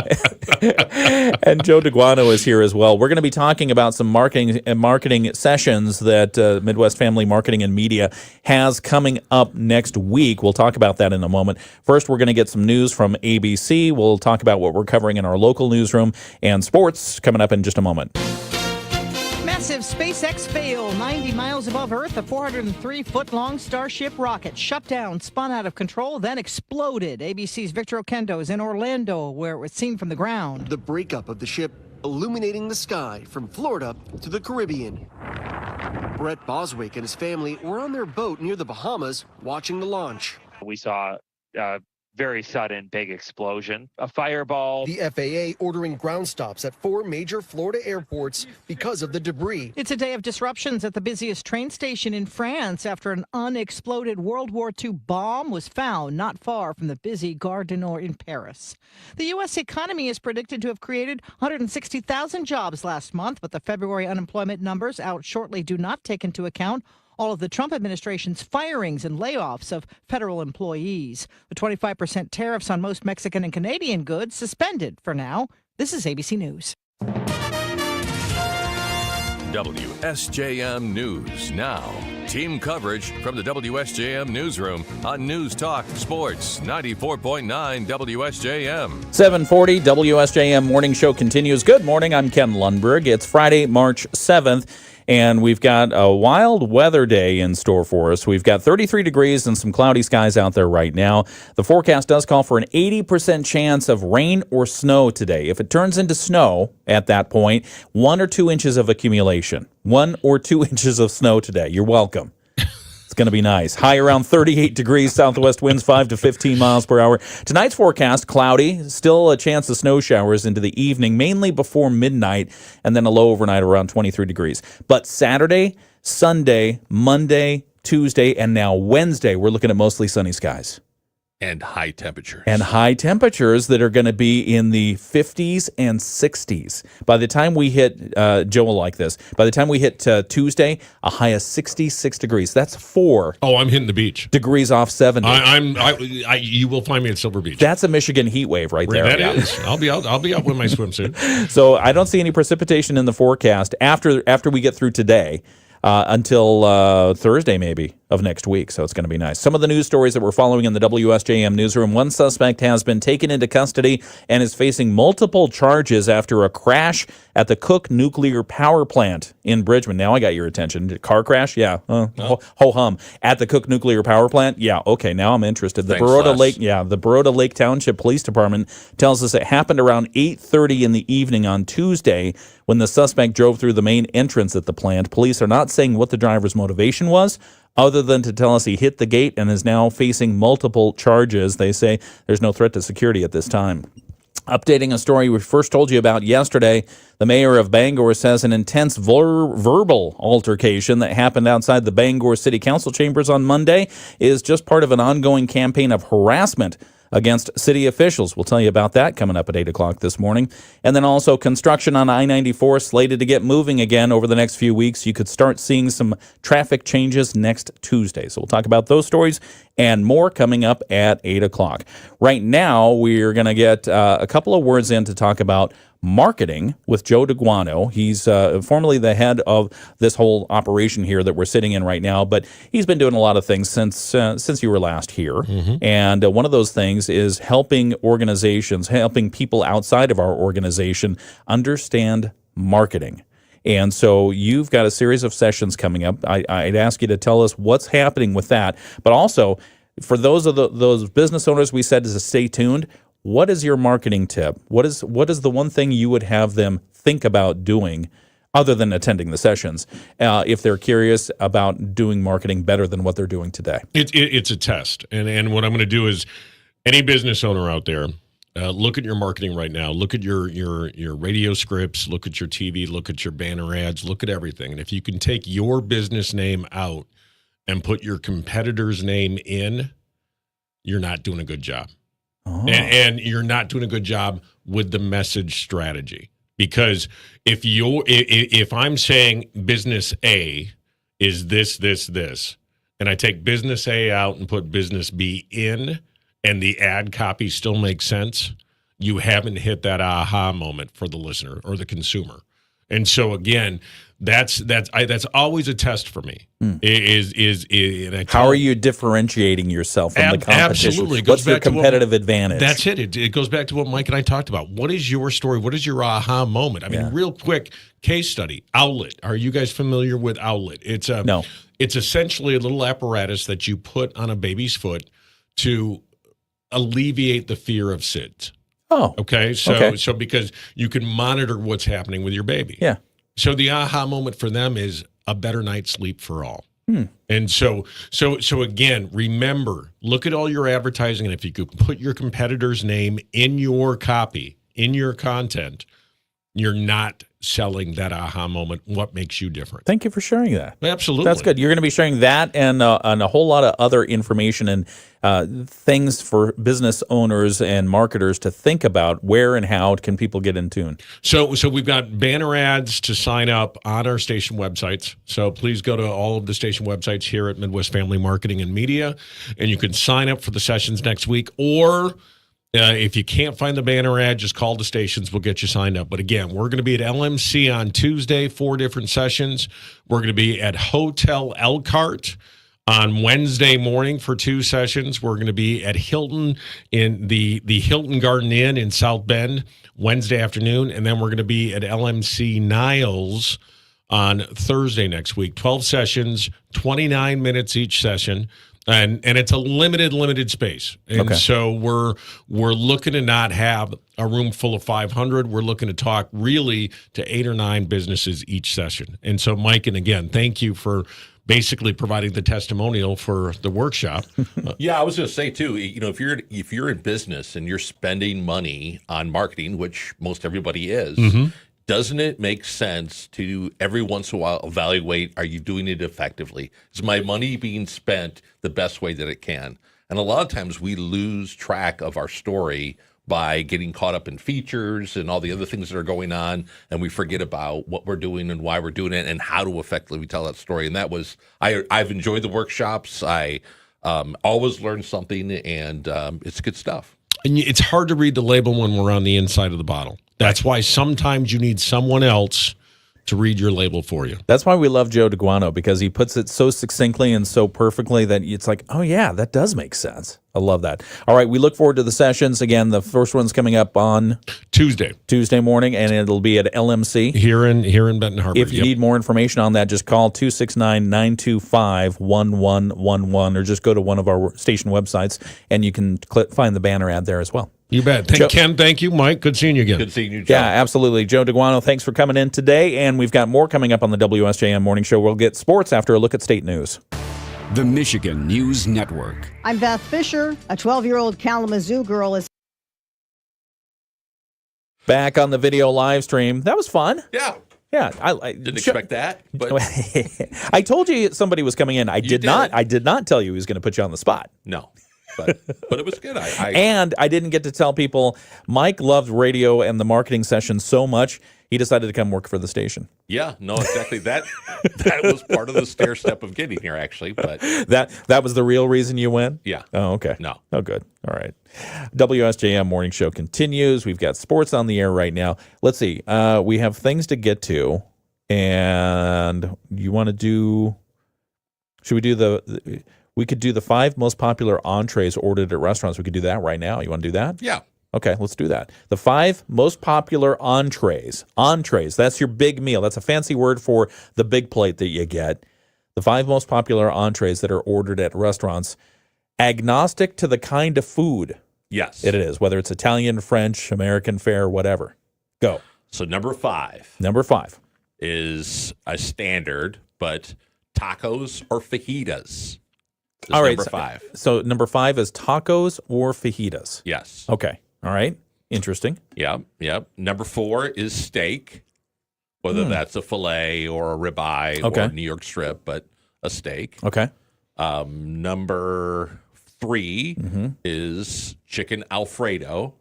DeGuano is here as well. We're going to be talking about some marketing sessions that Midwest Family Marketing and Media has coming up next week. We'll talk about that in a moment. First, we're going to get some news from ABC. We'll talk about what we're covering in our local newsroom, and sports coming up in just a moment. Massive SpaceX fail. 90 miles above Earth, a 403-foot-long Starship rocket shut down, spun out of control, then exploded. ABC's Victor Oquendo is in Orlando, where it was seen from the ground. The breakup of the ship illuminating the sky from Florida to the Caribbean. Brett Boswick and his family were on their boat near the Bahamas watching the launch. We saw very sudden, big explosion, a fireball. The FAA ordering ground stops at 4 major Florida airports because of the debris. It's a day of disruptions at the busiest train station in France after an unexploded World War II bomb was found not far from the busy Gare du Nord in Paris. The U.S. economy is predicted to have created 160,000 jobs last month, but the February unemployment numbers out shortly do not take into account all of the Trump administration's firings and layoffs of federal employees. The 25% tariffs on most Mexican and Canadian goods suspended for now. This is ABC News. WSJM News Now. Team coverage from the WSJM Newsroom on News Talk Sports 94.9 WSJM. 740 WSJM Morning Show continues. Good morning. I'm Ken Lundberg. It's Friday, March 7th. And we've got a wild weather day in store for us. We've got 33 degrees and some cloudy skies out there right now. The forecast does call for an 80% chance of rain or snow today. If it turns into snow at that point, 1 or 2 inches of accumulation. 1 or 2 inches of snow today. You're welcome. It's going to be nice. High around 38 degrees, southwest winds 5 to 15 miles per hour. Tonight's forecast, cloudy, still a chance of snow showers into the evening, mainly before midnight, and then a low overnight around 23 degrees. But Saturday, Sunday, Monday, Tuesday, and now Wednesday, we're looking at mostly sunny skies. And high temperatures. And high temperatures that are going to be in the 50s and 60s. By the time we hit, Joe will like this, by the time we hit Tuesday, a high of 66 degrees. That's 4. Oh, I'm hitting the beach. Degrees off 70. You will find me at Silver Beach. That's a Michigan heat wave right there. That is. I'll be out with my swimsuit. So I don't see any precipitation in the forecast after we get through today. Until Thursday, maybe, of next week. So it's going to be nice. Some of the news stories that we're following in the WSJM newsroom. One suspect has been taken into custody and is facing multiple charges after a crash at the Cook Nuclear Power Plant in Bridgman. Now I got your attention. Car crash? Yeah. Ho-hum. At the Cook Nuclear Power Plant? Yeah. Okay, now I'm interested. The Baroda Lake Township Police Department tells us it happened around 8:30 in the evening on Tuesday when the suspect drove through the main entrance at the plant. Police are not saying what the driver's motivation was, other than to tell us he hit the gate and is now facing multiple charges. They say there's no threat to security at this time. Updating a story we first told you about yesterday, the mayor of Bangor says an intense verbal altercation that happened outside the Bangor City Council chambers on Monday is just part of an ongoing campaign of harassment against city officials. We'll tell you about that coming up at 8 o'clock this morning. And then also construction on I-94 slated to get moving again over the next few weeks. You could start seeing some traffic changes next Tuesday. So we'll talk about those stories and more coming up at 8 o'clock. Right now, we're going to get a couple of words in to talk about marketing with Joe DeGuano. He's formerly the head of this whole operation here that we're sitting in right now, but he's been doing a lot of things since you were last here. Mm-hmm. And one of those things is helping organizations, helping people outside of our organization understand marketing. And so you've got a series of sessions coming up. I'd ask you to tell us what's happening with that. But also, for those business owners, we said to stay tuned. What is your marketing tip? What is the one thing you would have them think about doing other than attending the sessions if they're curious about doing marketing better than what they're doing today? It's a test. And what I'm going to do is any business owner out there, look at your marketing right now. Look at your radio scripts. Look at your TV. Look at your banner ads. Look at everything. And if you can take your business name out and put your competitor's name in, you're not doing a good job. Oh. And you're not doing a good job with the message strategy. Because if I'm saying business A is this, and I take business A out and put business B in, and the ad copy still makes sense, you haven't hit that aha moment for the listener or the consumer. And so again, that's always a test for me. How are you differentiating yourself from the competition? Absolutely. What's your competitive advantage? That's it. It goes back to what Mike and I talked about. What is your story? What is your aha moment? I mean, real quick case study. Owlet. Are you guys familiar with Owlet? No. It's essentially a little apparatus that you put on a baby's foot to alleviate the fear of SIDS. Oh. Okay. So because you can monitor what's happening with your baby. Yeah. So the aha moment for them is a better night's sleep for all. And so again, remember, look at all your advertising, and if you could put your competitor's name in your copy, in your content, you're not selling that aha moment? What makes you different? Thank you for sharing that. Absolutely. That's good. You're going to be sharing that and a whole lot of other information and things for business owners and marketers to think about. Where and how can people get in tune? So we've got banner ads to sign up on our station websites. So please go to all of the station websites here at Midwest Family Marketing and Media, and you can sign up for the sessions next week. Or if you can't find the banner ad, just call the stations. We'll get you signed up. But again, we're going to be at LMC on Tuesday, 4 different sessions. We're going to be at Hotel Elkhart on Wednesday morning for 2 sessions. We're going to be at Hilton in the Hilton Garden Inn in South Bend Wednesday afternoon. And then we're going to be at LMC Niles on Thursday next week. 12 sessions, 29 minutes each session. And it's a limited space. And so we're looking to not have a room full of 500. We're looking to talk really to 8 or 9 businesses each session. And so, Mike, and again, thank you for basically providing the testimonial for the workshop. Yeah, I was going to say too, if you're in business and you're spending money on marketing, which most everybody is, doesn't it make sense to every once in a while evaluate, are you doing it effectively? Is my money being spent the best way that it can? And a lot of times we lose track of our story by getting caught up in features and all the other things that are going on, and we forget about what we're doing and why we're doing it and how to effectively tell that story. And that was, I've enjoyed the workshops. I always learn something, and it's good stuff. And it's hard to read the label when we're on the inside of the bottle. That's why sometimes you need someone else to read your label for you. That's why we love Joe DeGuano, because he puts it so succinctly and so perfectly that it's like, oh yeah, that does make sense. I love that. All right, we look forward to the sessions. Again, the first one's coming up on Tuesday morning, and it'll be at LMC here in Benton Harbor. If you need more information on that, just call 269-925-1111, or just go to one of our station websites, and you can find the banner ad there as well. You bet. Ken, thank you. Mike, good seeing you again. Good seeing you, Joe. Yeah, absolutely. Joe DeGuano, thanks for coming in today, and we've got more coming up on the WSJM Morning Show. We'll get sports after a look at state news. The Michigan News Network. I'm Beth Fisher. A 12-year-old Kalamazoo girl is back on the video live stream. That was fun. Yeah. Yeah, I didn't expect that. But I told you somebody was coming in. I did not tell you he was going to put you on the spot. No. But it was good. And I didn't get to tell people Mike loved radio and the marketing session so much, he decided to come work for the station. Yeah, no, exactly. That was part of the stair step of getting here, actually. But that was the real reason you went? Yeah. Oh, okay. No. Oh, good. All right. WSJM Morning Show continues. We've got sports on the air right now. Let's see. We have things to get to, and you want to do? Should we do we could do the 5 most popular entrees ordered at restaurants. We could do that right now. You want to do that? Yeah. Okay, let's do that. The 5 most popular entrees. Entrees, that's your big meal. That's a fancy word for the big plate that you get. The 5 most popular entrees that are ordered at restaurants, agnostic to the kind of food. Yes. It is, whether it's Italian, French, American fare, whatever. Go. So number 5. Number 5. Is a standard, but tacos or fajitas. All right. Number 5. So number 5 is tacos or fajitas. Yes. Okay. All right. Interesting. Yep. Number 4 is steak, whether that's a filet or a ribeye or a New York strip, but a steak. Okay. Number 3 is chicken Alfredo.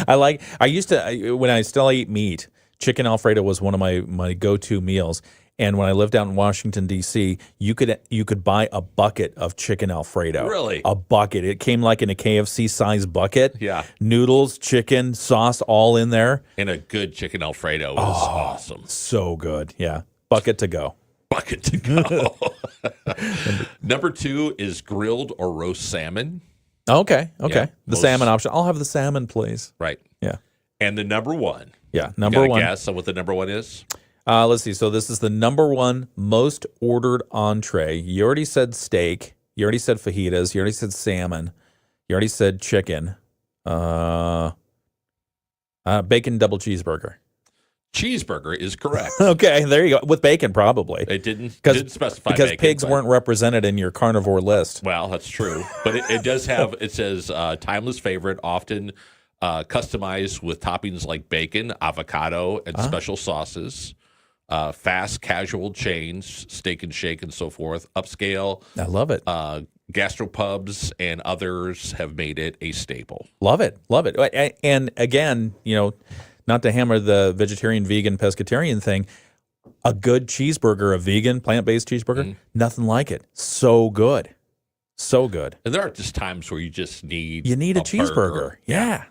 I used to, when I still ate meat, chicken Alfredo was one of my go-to meals. And when I lived out in Washington, D.C., you could buy a bucket of chicken Alfredo. Really? A bucket. It came like in a KFC-sized bucket. Yeah. Noodles, chicken, sauce, all in there. And a good chicken Alfredo is awesome. So good. Yeah. Bucket to go. Bucket to go. Number 2 is grilled or roast salmon. Okay. Yeah, the salmon option. I'll have the salmon, please. Right. Yeah. And the number 1. Yeah, number 1. Guess on what the number 1 is? Let's see. So this is the number 1 most ordered entree. You already said steak. You already said fajitas. You already said salmon. You already said chicken. Bacon double cheeseburger. Cheeseburger is correct. Okay, there you go. With bacon, probably. It didn't specify because bacon, pigs weren't represented in your carnivore list. Well, that's true. But it does have, it says timeless favorite, often customized with toppings like bacon, avocado, and special sauces. Fast casual chains, Steak and Shake and so forth. Upscale. I love it. Gastropubs and others have made it a staple. Love it. Love it. And again, not to hammer the vegetarian, vegan, pescatarian thing, a good cheeseburger, a vegan, plant-based cheeseburger, nothing like it. So good. So good. And there are just times where you just need a cheeseburger. Burger. Yeah.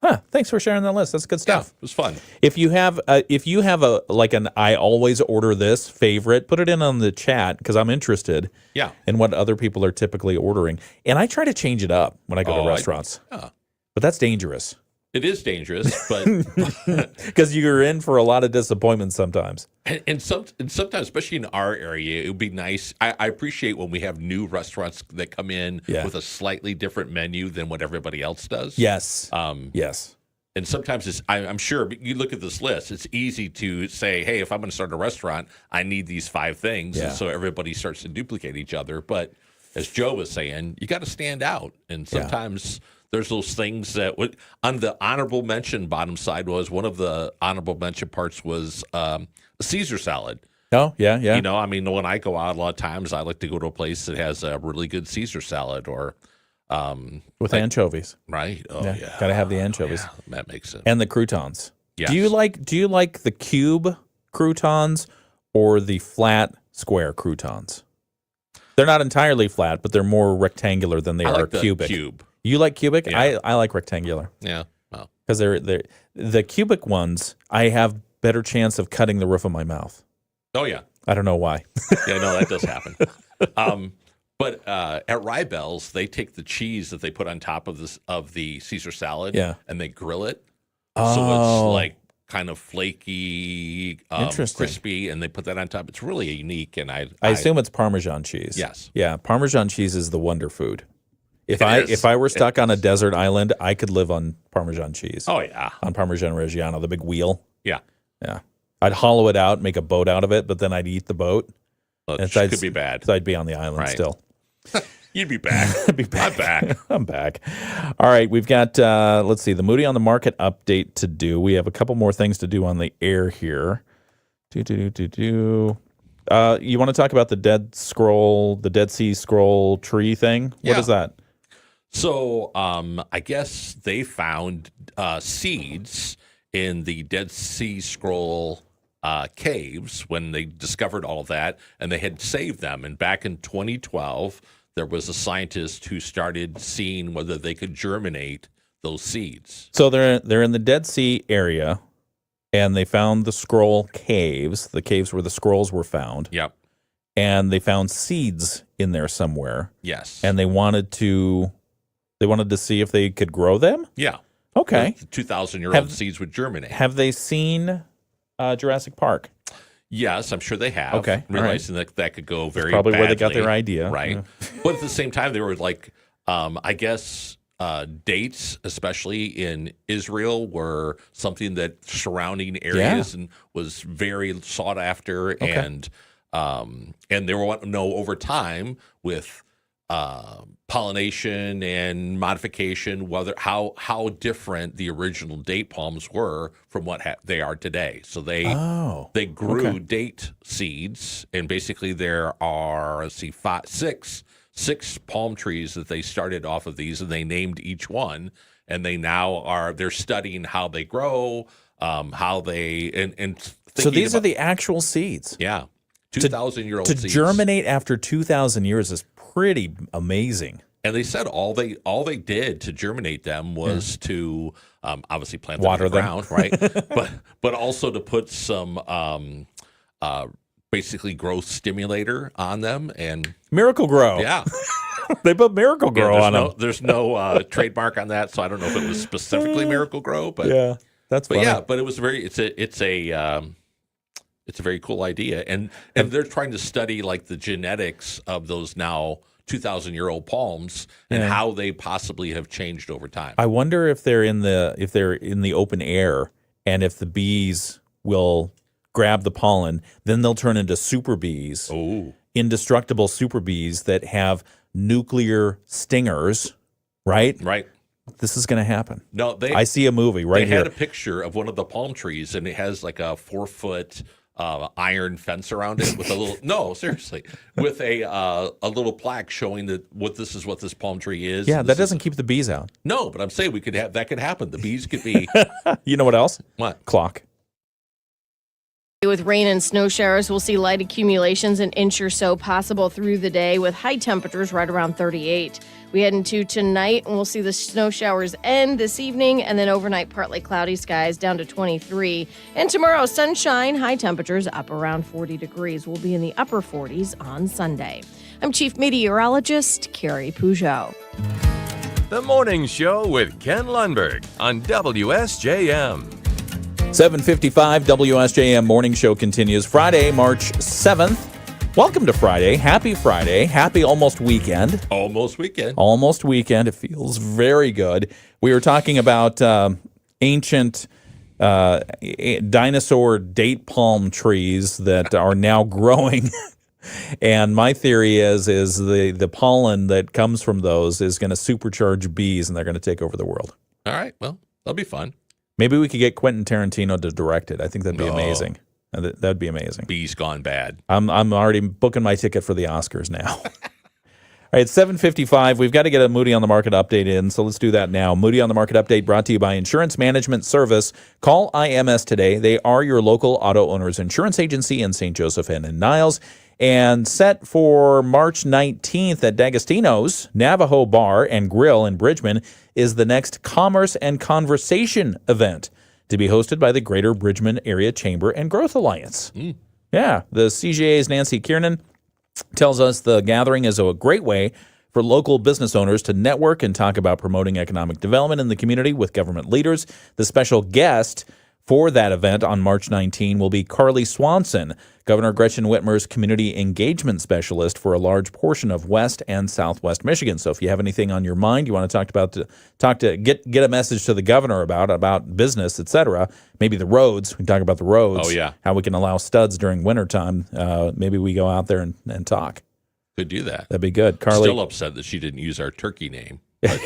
Huh. Thanks for sharing that list. That's good stuff. Yeah, it was fun. If you have an I always order this favorite, put it in on the chat because I'm interested in what other people are typically ordering. And I try to change it up when I go to restaurants. But that's dangerous. It is dangerous, but because you're in for a lot of disappointment sometimes. And sometimes, especially in our area, it would be nice. I appreciate when we have new restaurants that come in with a slightly different menu than what everybody else does. Yes. Yes. And sometimes I'm sure you look at this list, it's easy to say, hey, if I'm going to start a restaurant, I need these 5 things. And so everybody starts to duplicate each other. But as Joe was saying, you got to stand out. And sometimes there's those things that on the honorable mention bottom side was one of the honorable mention parts was a Caesar salad. Oh, yeah, yeah. When I go out a lot of times, I like to go to a place that has a really good Caesar salad or with anchovies. Right. Oh, yeah. Got to have the anchovies. Yeah, that makes sense. And the croutons. Yes. Do you like the cube croutons or the flat square croutons? They're not entirely flat, but they're more rectangular than they are cubic. Cube. You like cubic? Yeah. I like rectangular. Yeah. Well, because they're the cubic ones. I have better chance of cutting the roof of my mouth. Oh yeah. I don't know why. Yeah, no, that does happen. But at Rybel's, they take the cheese that they put on top of the Caesar salad, and they grill it. Oh. So it's like kind of flaky, Interesting. crispy, and they put that on top. It's really unique, and I assume it's Parmesan cheese. Yes. Yeah, Parmesan cheese is the wonder food. If I were stuck on a desert island, I could live on Parmesan cheese. Oh yeah, on Parmesan Reggiano, the big wheel. Yeah, yeah. I'd hollow it out, make a boat out of it, but then I'd eat the boat. Well, it could be bad. So I'd be on the island still. You'd be back. I'd be back. I'm back. I'm back. All right, we've got, let's see, the Moody on the Market update to do. We have a couple more things to do on the air here. You want to talk about the Dead Sea Scroll tree thing? What is that? So I guess they found seeds in the Dead Sea Scroll caves when they discovered all of that, and they had saved them. And back in 2012, there was a scientist who started seeing whether they could germinate those seeds. So they're in the Dead Sea area, and they found the scroll caves, the caves where the scrolls were found. Yep. And they found seeds in there somewhere. Yes. And they wanted to see if they could grow them? Yeah. Okay. 2,000-year-old seeds would germinate. Have they seen Jurassic Park? Yes, I'm sure they have. Okay. Realizing that could go very probably badly. Where they got their idea. Right. Yeah. But at the same time, they were like, I guess dates, especially in Israel, were something that surrounding areas and was very sought after. Okay. And they were wanting to know over time with pollination and modification, how different the original date palms were from what they are today. So they grew date seeds, and basically there are six palm trees that they started off of these, and they named each one, and they're studying how they grow, how they and so these are the actual seeds. Yeah. 2,000-year-old seeds. To germinate after 2,000 years is pretty amazing. And they said all they did to germinate them was to obviously plant them Water in the ground, them. right? but also to put some basically growth stimulator on them and Miracle Grow. Yeah. They put Miracle Grow on them. There's no trademark on that, so I don't know if it was specifically Miracle Grow, but yeah, that's funny. But it was it's a very cool idea, and they're trying to study like the genetics of those now 2,000-year-old palms and how they possibly have changed over time. I wonder if they're in the open air, and if the bees will grab the pollen, then they'll turn into super bees, indestructible super bees that have nuclear stingers, right? Right. this is going to happen. No, I see a movie right here. They had a picture of one of the palm trees, and it has like a 4-foot iron fence around it with a little with a little plaque showing that what this palm tree is. Yeah, that doesn't keep the bees out. No, but I'm saying that could happen. The bees could be. You know what else? What? Clock. With rain and snow showers, we'll see light accumulations an inch or so possible through the day with high temperatures right around 38. We head into tonight and we'll see the snow showers end this evening and then overnight partly cloudy skies down to 23. And tomorrow, sunshine, high temperatures up around 40 degrees. We'll be in the upper 40s on Sunday. I'm Chief Meteorologist Carrie Peugeot. The Morning Show with Ken Lundberg on WSJM. 7:55 WSJM Morning Show continues. Friday, March 7th. Welcome to Friday. Happy Friday. Happy almost weekend. Almost weekend. Almost weekend. It feels very good. We were talking about ancient dinosaur date palm trees that are now growing. And my theory is the pollen that comes from those is going to supercharge bees, and they're going to take over the world. All right. Well, that'll be fun. Maybe we could get Quentin Tarantino to direct it. I think that'd be amazing. That'd be amazing. Bees gone bad. I'm already booking my ticket for the Oscars now. All right, 7:55. We've got to get a Moody on the Market update in, so let's do that now. Moody on the Market update brought to you by Insurance Management Service. Call IMS today. They are your local auto owners insurance agency in St. Joseph and in Niles. And set for March 19th at D'Agostino's Navajo Bar and Grill in Bridgman is the next Commerce and Conversation event to be hosted by the Greater Bridgman Area Chamber and Growth Alliance. Yeah, the CGA's Nancy Kiernan tells us the gathering is a great way for local business owners to network and talk about promoting economic development in the community with government leaders. The special guest for that event on March 19 will be Carly Swanson, Governor Gretchen Whitmer's community engagement specialist for a large portion of West and Southwest Michigan. So if you have anything on your mind, you want to get a message to the governor about business, etc. Maybe the roads. We can talk about the roads. Oh, yeah. How we can allow studs during wintertime. Maybe we go out there and talk. Could do that. That'd be good. Carly. Still upset that she didn't use our turkey name. But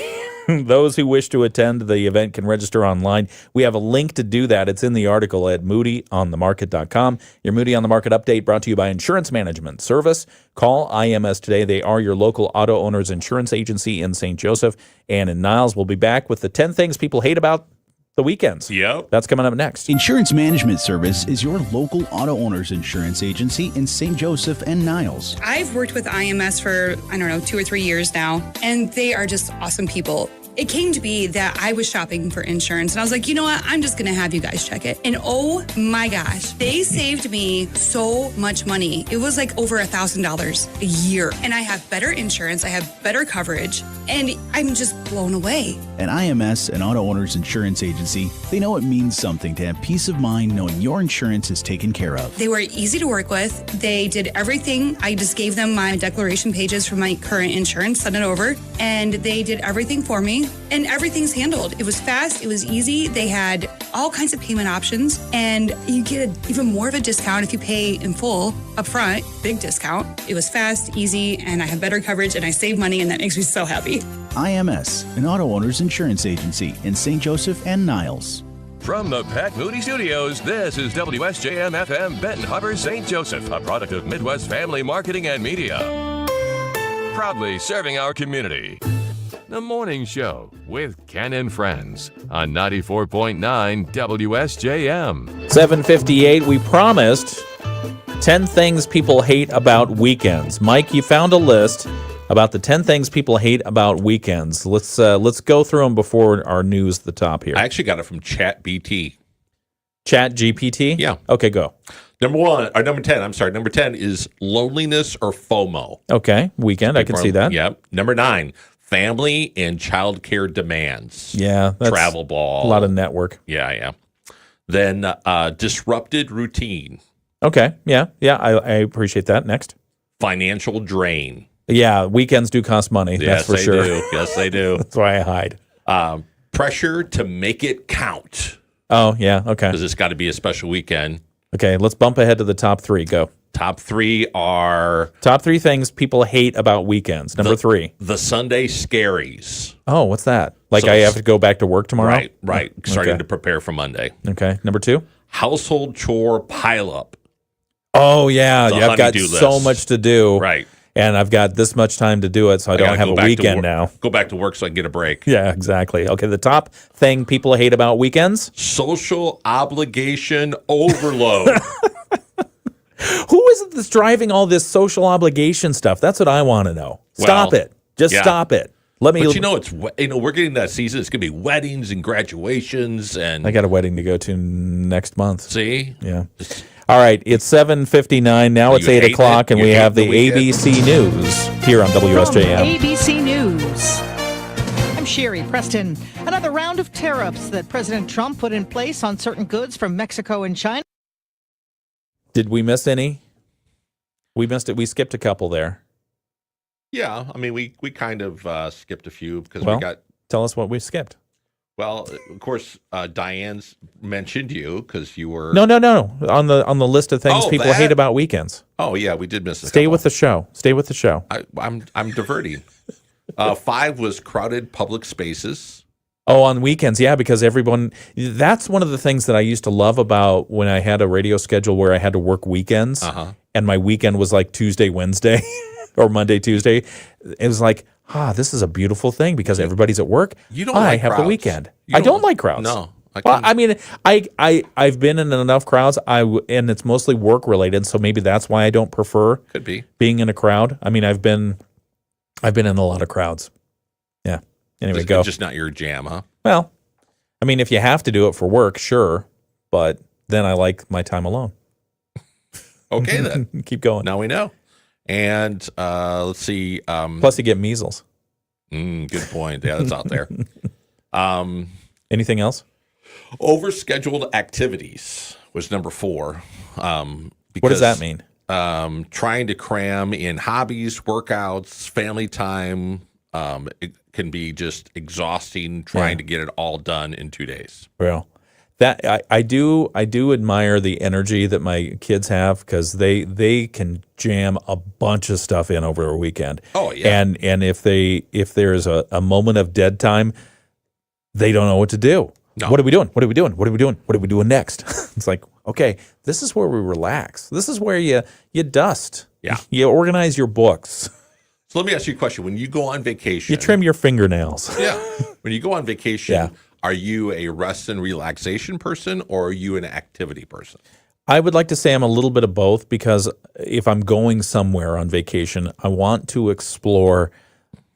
those who wish to attend the event can register online. We have a link to do that. It's in the article at moodyonthemarket.com. Your Moody on the Market update brought to you by Insurance Management Service. Call IMS today. They are your local auto owners insurance agency in St. Joseph and in Niles. We'll be back with the 10 things people hate about the weekends. Yep. That's coming up next. Insurance Management Service is your local auto owners insurance agency in St. Joseph and Niles. I've worked with IMS for, 2 or 3 years now, and they are just awesome people. It came to be that I was shopping for insurance, and I was like, you know what? I'm just going to have you guys check it. And oh my gosh, they saved me so much money. It was like over $1,000 a year. And I have better insurance, I have better coverage, and I'm just blown away. At IMS, an auto owner's insurance agency, they know it means something to have peace of mind knowing your insurance is taken care of. They were easy to work with. They did everything. I just gave them my declaration pages for my current insurance, sent it over, and they did everything for me. And everything's handled. It was fast. It was easy. They had all kinds of payment options, and you get even more of a discount if you pay in full up front. Big discount. It was fast, easy, and I have better coverage, and I save money, and that makes me so happy. IMS, an auto owner's insurance agency in St. Joseph and Niles. From the Pat Moody Studios, this is WSJM-FM Benton Harbor, St. Joseph, a product of Midwest Family Marketing and Media. Proudly serving our community. The Morning Show with Ken and Friends on 94.9 WSJM. 7:58. We promised 10 things people hate about weekends. Mike, you found a list about the 10 things people hate about weekends. Let's go through them before our news at the top here. I actually got it from ChatGPT. ChatGPT? Yeah. Okay, go. Number 10 is loneliness or FOMO. Okay, weekend. I can see that. Yep. Number 9, family and childcare demands. Yeah. That's travel ball. A lot of network. Yeah. Then disrupted routine. Okay. Yeah. I appreciate that. Next. Financial drain. Yeah, weekends do cost money. Yes, that's for sure. Do. Yes, they do. That's why I hide. Pressure to make it count. Oh, yeah. Okay. Because it's got to be a special weekend. Okay, let's bump ahead to the top 3. Go. Top three are top three things people hate about weekends. Number three, the Sunday scaries. Oh, what's that? Like So I have to go back to work tomorrow? Right. Okay. Starting to prepare for Monday. Okay. Number two, household chore pileup. Oh yeah, The I've got honey-do so list. much to do. Right. And I've got this much time to do it, so I don't gotta have go a back to weekend work- now. Go back to work so I can get a break. Yeah, exactly. Okay, the top thing people hate about weekends? Social obligation overload. Who is it that's driving all this social obligation stuff? That's what I want to know. Stop Well, it. Just yeah. stop it. Let me. But we're getting that season. It's going to be weddings and graduations, and I got a wedding to go to next month. See? Yeah. All right, it's 7:59 now. It's You 8 hate o'clock, it? and You we hate have the the weekend? ABC News here on From WSJM. ABC News. I'm Sherry Preston. Another round of tariffs that President Trump put in place on certain goods from Mexico and China. Did we miss any? We missed it. We skipped a couple there. Yeah, I mean, we kind of skipped a few because Well, we got. Tell us what we skipped. Well, of course, Diane's mentioned you because you were. No. On the list of things Oh, people that? hate about weekends. Oh yeah, we did miss. Stay with the show. Stay with the show. I'm diverting. 5 was crowded public spaces. Oh, on weekends, yeah, because everyone. That's one of the things that I used to love about when I had a radio schedule where I had to work weekends, and my weekend was like Tuesday, Wednesday, or Monday, Tuesday. It was like, this is a beautiful thing because everybody's at work. You don't I like have crowds. the weekend. You I don't like crowds. No. Well, I mean, I've been in enough crowds. And it's mostly work related, so maybe that's why I don't prefer Could be. being in a crowd. I mean, I've been in a lot of crowds. Yeah. Anyway, Just, go. just not your jam, huh? Well, I mean, if you have to do it for work, sure, but then I like my time alone. Okay, then. Keep going. Now we know. And let's see. Plus, you get measles. Good point. Yeah, that's out there. Anything else? Overscheduled activities was number 4. What does that mean? Trying to cram in hobbies, workouts, family time. It can be just exhausting trying to get it all done in 2 days. Well, that I do admire the energy that my kids have because they can jam a bunch of stuff in over a weekend. Oh yeah. And if there's a moment of dead time, they don't know what to do. No. What are we doing? What are we doing? What are we doing? What are we doing next? It's like, okay, this is where we relax. This is where you dust. Yeah. You organize your books. So let me ask you a question. When you go on vacation, You trim your fingernails. Yeah. When you go on vacation, Yeah. are you a rest and relaxation person or are you an activity person? I would like to say I'm a little bit of both because if I'm going somewhere on vacation, I want to explore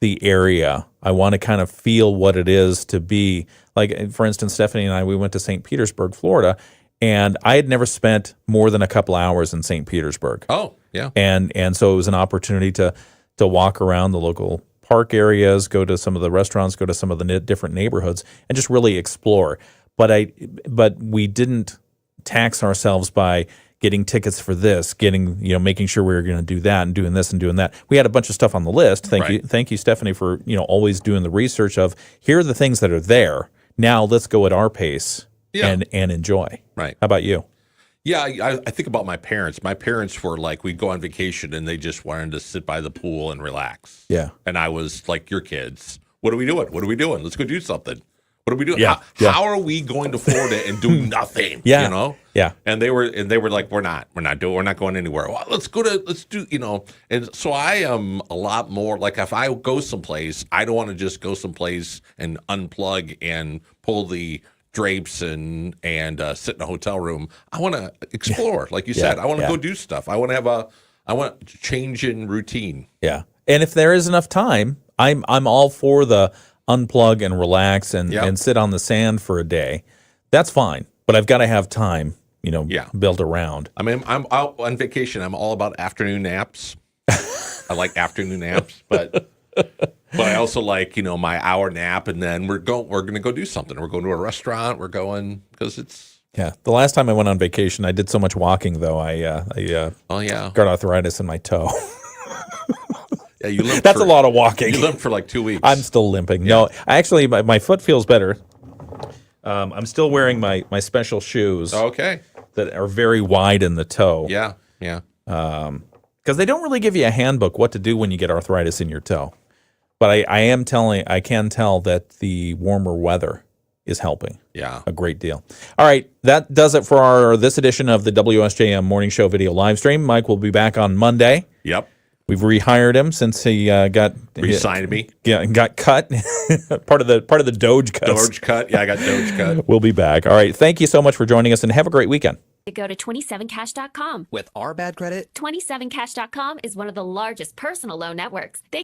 the area. I want to kind of feel what it is to be. Like, for instance, Stephanie and I, we went to St. Petersburg, Florida, and I had never spent more than a couple hours in St. Petersburg. Oh, yeah. And so it was an opportunity to walk around the local park areas, go to some of the restaurants, go to some of the different neighborhoods, and just really explore. But we didn't tax ourselves by getting tickets for this, making sure we were going to do that and doing this and doing that. We had a bunch of stuff on the list. Thank you, Stephanie, for always doing the research of here are the things that are there. Now let's go at our pace and enjoy. Right. How about you? Yeah, I think about my parents. My parents were like, we'd go on vacation and they just wanted to sit by the pool and relax. Yeah. And I was like, your kids, what are we doing? What are we doing? Let's go do something. What are we doing? Yeah. How are we going to Florida and do nothing? Yeah. You know? Yeah. And they were like, we're not going anywhere. Well, let's do, and so I am a lot more like if I go someplace, I don't want to just go someplace and unplug and pull the drapes and sit in a hotel room. I want to explore, like you said. I want to go do stuff. I want to change in routine. Yeah. And if there is enough time, I'm all for the unplug and relax and sit on the sand for a day. That's fine. But I've got to have time, built around. I mean, I'm out on vacation. I'm all about afternoon naps. I like afternoon naps, but I also like, my hour nap, and then we're going to go do something. We're going to a restaurant. We're going because it's. Yeah. The last time I went on vacation, I did so much walking, though. I got arthritis in my toe. Yeah, you limped. That's a lot of walking. You limped for like 2 weeks. I'm still limping. Yeah. No, actually, my foot feels better. I'm still wearing my special shoes. Okay. That are very wide in the toe. Yeah, yeah. because they don't really give you a handbook what to do when you get arthritis in your toe. But I can tell that the warmer weather is helping. Yeah. A great deal. All right, that does it for this edition of the WSJM Morning Show video live stream. Mike will be back on Monday. Yep. We've rehired him since he got re-signed me. Yeah, and got cut. part of the Doge cut. Doge cut. Yeah, I got Doge cut. We'll be back. All right. Thank you so much for joining us, and have a great weekend. Go to 27cash.com. With our bad credit, 27cash.com is one of the largest personal loan networks. They